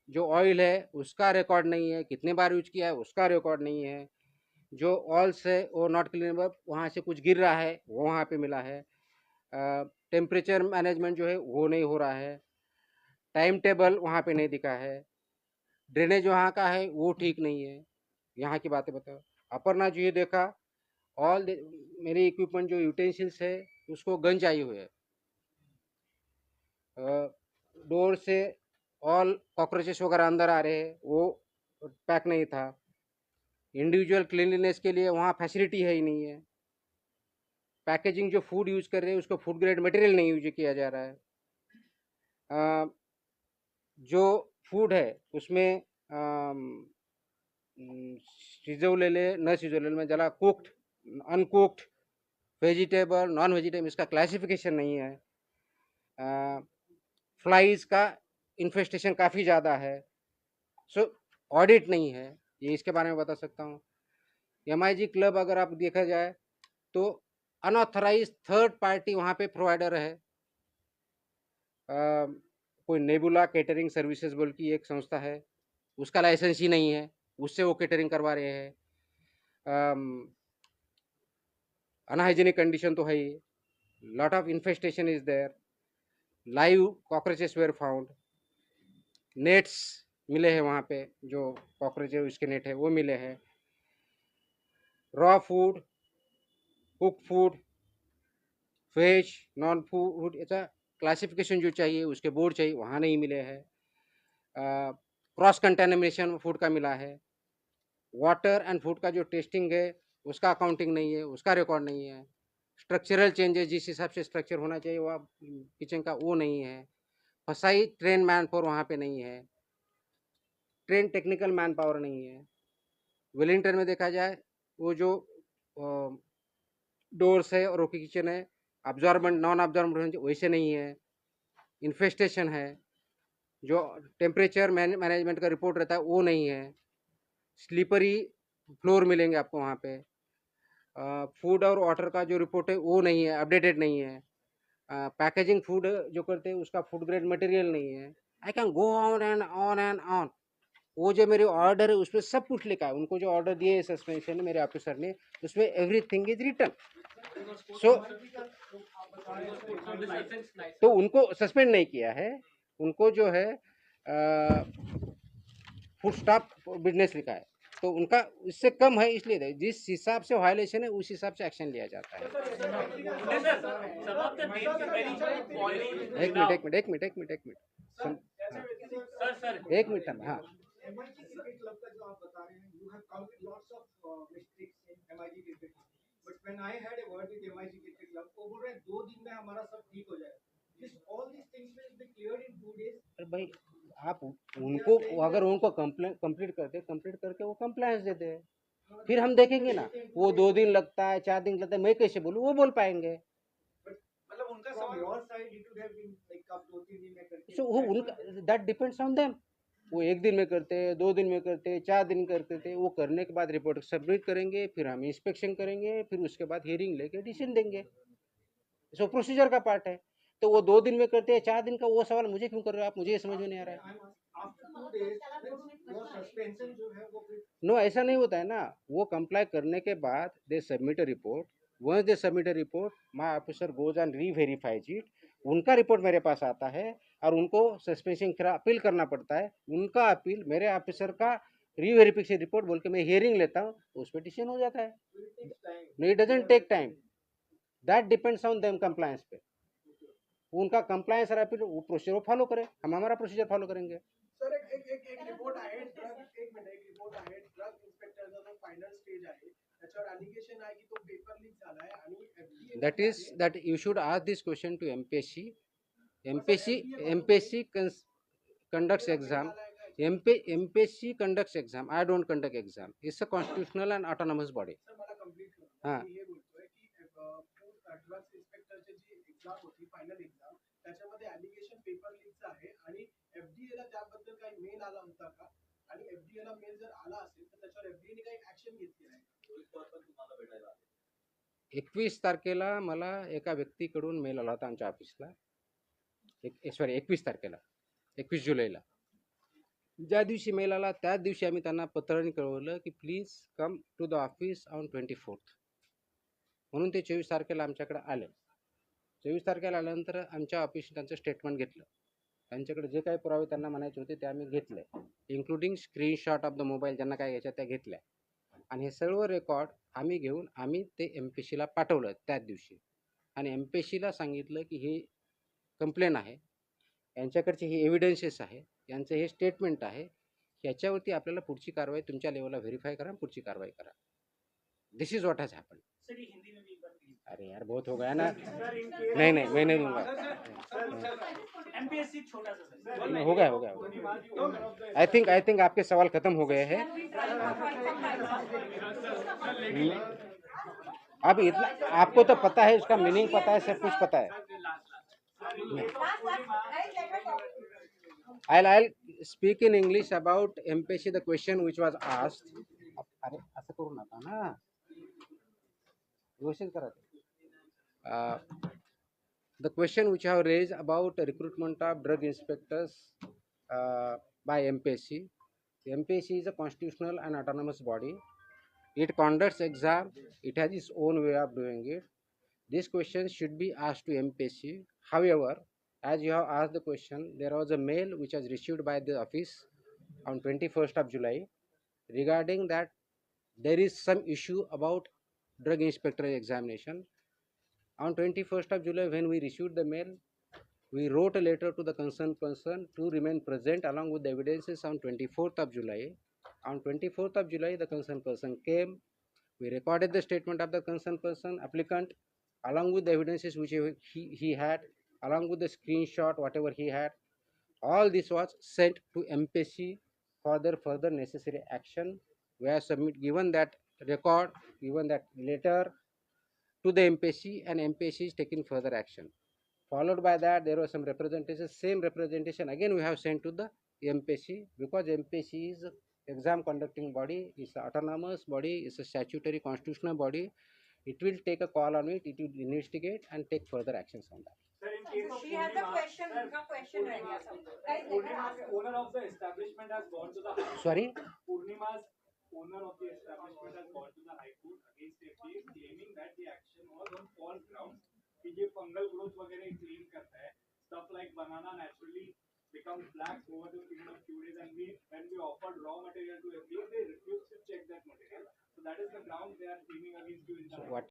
जो ऑयल है उसका रिकॉर्ड नहीं है, कितने बार यूज किया है उसका रिकॉर्ड नहीं है, जो ऑयल्स है वो नॉट क्लीनेबल, वहाँ से कुछ गिर रहा है वो वहाँ पे मिला है, टेम्परेचर मैनेजमेंट जो है वो नहीं हो रहा है, टाइम टेबल वहाँ पे नहीं दिखा है, ड्रेनेज वहाँ का है वो ठीक नहीं है। यहाँ की बातें बताओ। अपर्णा जी देखा, मेरे इक्विपमेंट जो यूटेंसिल्स है उसको गंज आई हुई है, डोर से ऑल कॉकरोचेस वगैरह अंदर आ रहे हैं वो पैक नहीं था, इंडिविजुअल क्लीनलीनेस के लिए वहाँ फैसिलिटी है ही नहीं है, पैकेजिंग जो फूड यूज कर रहे हैं उसको फूड ग्रेड मटेरियल नहीं यूज किया जा रहा है, जो फूड है उसमें सिजवलेले न सिजवलेले में जला cooked, uncooked, vegetable, non vegetable, इसका क्लासिफिकेशन नहीं है, फ्लाइज का इन्फेस्टेशन काफ़ी ज़्यादा है, सो ऑडिट नहीं है। ये इसके बारे में बता सकता हूँ। MIG क्लब अगर आप देखा जाए तो अनऑथराइज थर्ड पार्टी वहाँ पे प्रोवाइडर है, कोई नेबुला केटरिंग सर्विसेज बोल की एक संस्था है, उसका लाइसेंस ही नहीं है, उससे वो केटरिंग करवा रहे हैं, अनहाइजीनिक कंडीशन तो है ही, lot of infestation is there, live cockroaches were found, nets मिले हैं वहाँ पे, जो कॉकरोच उसके नेट है वो मिले हैं, raw food, cook food, veg, non food, ऐसा क्लासिफिकेशन जो चाहिए उसके बोर्ड चाहिए वहाँ नहीं मिले हैं, क्रॉस कंटेमिनेशन फूड का मिला है, वाटर एंड फूड का जो टेस्टिंग है उसका अकाउंटिंग नहीं है, उसका रिकॉर्ड नहीं है, स्ट्रक्चरल चेंजेस जिस हिसाब से स्ट्रक्चर होना चाहिए वह किचन का वो नहीं है, फसाई ट्रेन मैन पावर वहाँ पे नहीं है, ट्रेन टेक्निकल मैन पावर नहीं है। वेलिंगटन में देखा जाए वो जो डोर्स है और ओके किचन है, अब्जॉर्बेंट नॉन अब्जॉर्बेंट वैसे नहीं है, इन्फेस्टेशन है, जो टेम्परेचर मैनेजमेंट का रिपोर्ट रहता है वो नहीं है, स्लीपरी फ्लोर मिलेंगे आपको वहाँ पे, फूड और वाटर का जो रिपोर्ट है वो नहीं है, अपडेटेड नहीं है, पैकेजिंग फूड जो करते हैं उसका फूड ग्रेड मटेरियल नहीं है। I can go on end on end on. वो जो मेरे ऑर्डर है उसमें सब कुछ लिखा है, उनको जो ऑर्डर दिए सस्पेंशन मेरे ऑफिसर ने उसमें एवरीथिंग इज रिटन। सो तो उनको सस्पेंड नहीं किया है, उनको जो है फूड स्टॉप बिजनेस लिखा है, तो उनका इससे कम है, इसलिए जिस हिसाब से वायलेशन है उस हिसाब से एक्शन लिया जाता है। एक मिनट हाँ। MIG क्रिकेट क्लब का जो आप बता रहे हैं, you have counted lots of mistakes in MIG cricket club, but when I had a word with MIG cricket club, वो बोल रहे हैं 2 दिन में हमारा सब ठीक हो जाएगा। All these things will be cleared in 2 days. अरे भाई आप उनको अगर उनको कंप्लीट करके वो कंप्लायंस देते हैं, फिर हम देखेंगे ना, वो 2 दिन लगता है 4 दिन लगता है, मैं कैसे बोलूँ, वो बोल पाएंगे। मतलब उनका From your side, it would have been like आप 2-3 दिन में करके। सो वो उनका दैट डिपेंड्स ऑन देम, वो 1 दिन में करते हैं, 2 दिन में करते हैं, 4 दिन करते थे, वो करने के बाद रिपोर्ट सबमिट करेंगे, फिर हम इंस्पेक्शन करेंगे, फिर उसके बाद हियरिंग लेके डिसीजन देंगे। सो प्रोसीजर का पार्ट है। तो वो 2 दिन में करते हैं, 4 दिन का, वो सवाल मुझे क्यों कर रहे हो आप, मुझे ये समझ में नहीं आ रहा है। After 2 days, your suspension जो है वो फिर नो ऐसा नहीं होता है ना, वो कंप्लाई करने के बाद they submit a report, once they submit a report my officer goes and reverifies it, उनका रिपोर्ट मेरे पास आता है और उनको सस्पेंशन का अपील करना पड़ता है, उनका अपील मेरे ऑफिसर का रीवेरिफिकेशन रिपोर्ट बोल के मैं हियरिंग लेता हूँ, उस पर डिसीजन हो जाता है। No it doesn't take time, that depends on them compliance पे, उनका कंप्लायंस और अपील वो प्रोसीजर फॉलो करें, हम हमारा प्रोसीजर फॉलो करेंगे। सर एक रिपोर्ट आहे ड्रग इंस्पेक्टर फायनल स्टेज आहे त्याच्यावर अलिगेशन आहे की तो पेपर लीक झालाय आणि FDA that you should ask this question to MPSC. MPSC conducts exam. MPSC conducts exam. I don't conduct exam. It's a constitutional and autonomous body. Sir मला कंप्लीट हा. करू मी हे बोलतोय की ड्रग्स इन्स्पेक्टरची जी एक्झाम होती फायनल एक्झाम त्याच्यामध्ये अलिगेशन पेपर लीकचं आहे आणि FDA ला त्याबद्दल काही मेल आला होता का आणि FDA ला मेल जर आला असेल तर त्याच्यावर FDA ने काही ऍक्शन घेतली आहे रोहित पवार पण तुम्हाला भेटायला आले. 21 तारखेला मला एका व्यक्तीकडून मेल आला होता आमच्या ऑफिसला. 21 तारखेला, 21 जुलैला. ज्या दिवशी मेल आला त्याच दिवशी आम्ही त्यांना पत्राने कळवलं की please come to the office on 24th. म्हणून ते 24 तारखेला आमच्याकडे आले. 24 तारखेला आल्यानंतर आमच्या ऑफिसने त्यांचं स्टेटमेंट घेतलं. त्यांच्याकडे जे काही पुरावे त्यांना म्हणायचे होते ते आम्ही घेतले, including screenshot of the mobile ज्यांना काय घ्यायच्या त्या घेतल्या. आणि हे सर्व रेकॉर्ड आम्ही घेऊन आम्ही ते MPSCला पाठवलं त्याच दिवशी. आणि MPSCला सांगितलं की हे कंप्लेन आहे, यांच्याकडचे हे एव्हिडन्सेस आहे, यांचं हे स्टेटमेंट आहे, याच्यावरती आपल्याला पुढची कारवाई तुमच्या लेवलला व्हेरीफाय करा, पुढची कारवाई करा. This is what has happen. Sir ये हिंदी में भी एक बार प्लीज. अरे यार बहुत हो गया ना. सर इन केस नहीं मैं नहीं दूंगा. MPSC छोटा सा सर. हो गया. आई थिंक आपके सवाल खत्म हो गए हैं. अब इतना आपको तो पता है, उसका मीनिंग पता है, सब कुछ पता है. I'll speak in English about MPSC, the question which was asked. अरे असं करू नका ना, व्यवस्थित करा. The question which I have raised about recruitment of drug inspectors by MPSC. MPSC is a constitutional and autonomous body. It conducts exam. It has its own way of doing it. This question should be asked to MPSC. However, as you have asked the question, there was a mail which was received by the office on 21st of July regarding that there is some issue about drug inspector examination. On 21st of July, when we received the mail, we wrote a letter to the concerned person to remain present along with the evidences on 24th of July. On 24th of July, the concerned person came. We recorded the statement of the concerned person, applicant, along with the evidences which he had, along with the screenshot, whatever he had. All this was sent to MPSC for their further necessary action. We have given that record, given that letter to the MPSC, and MPSC is taking further action. Followed by that, there was some representation. Same representation again we have sent to the MPSC, because MPSC is exam conducting body, is an autonomous body, is a statutory constitutional body. It will take a call on it. It will investigate and take further actions on that. Sir, in case of She has a Purnima, question. sir, उनका question रह गया सब. Guys, let her Purnima, ask. owner of the establishment has gone to the High Court. Sorry? Purnima's owner of the establishment has gone to the High Court against FDA, claiming that the action was on false grounds. कि ये fungal growth वगैरह claim करता है. Stuff like banana naturally becomes black over the period of few days, and when we offered raw material to FDA, they refused to check that material. So that is the ground they are claiming against you in the High Court. What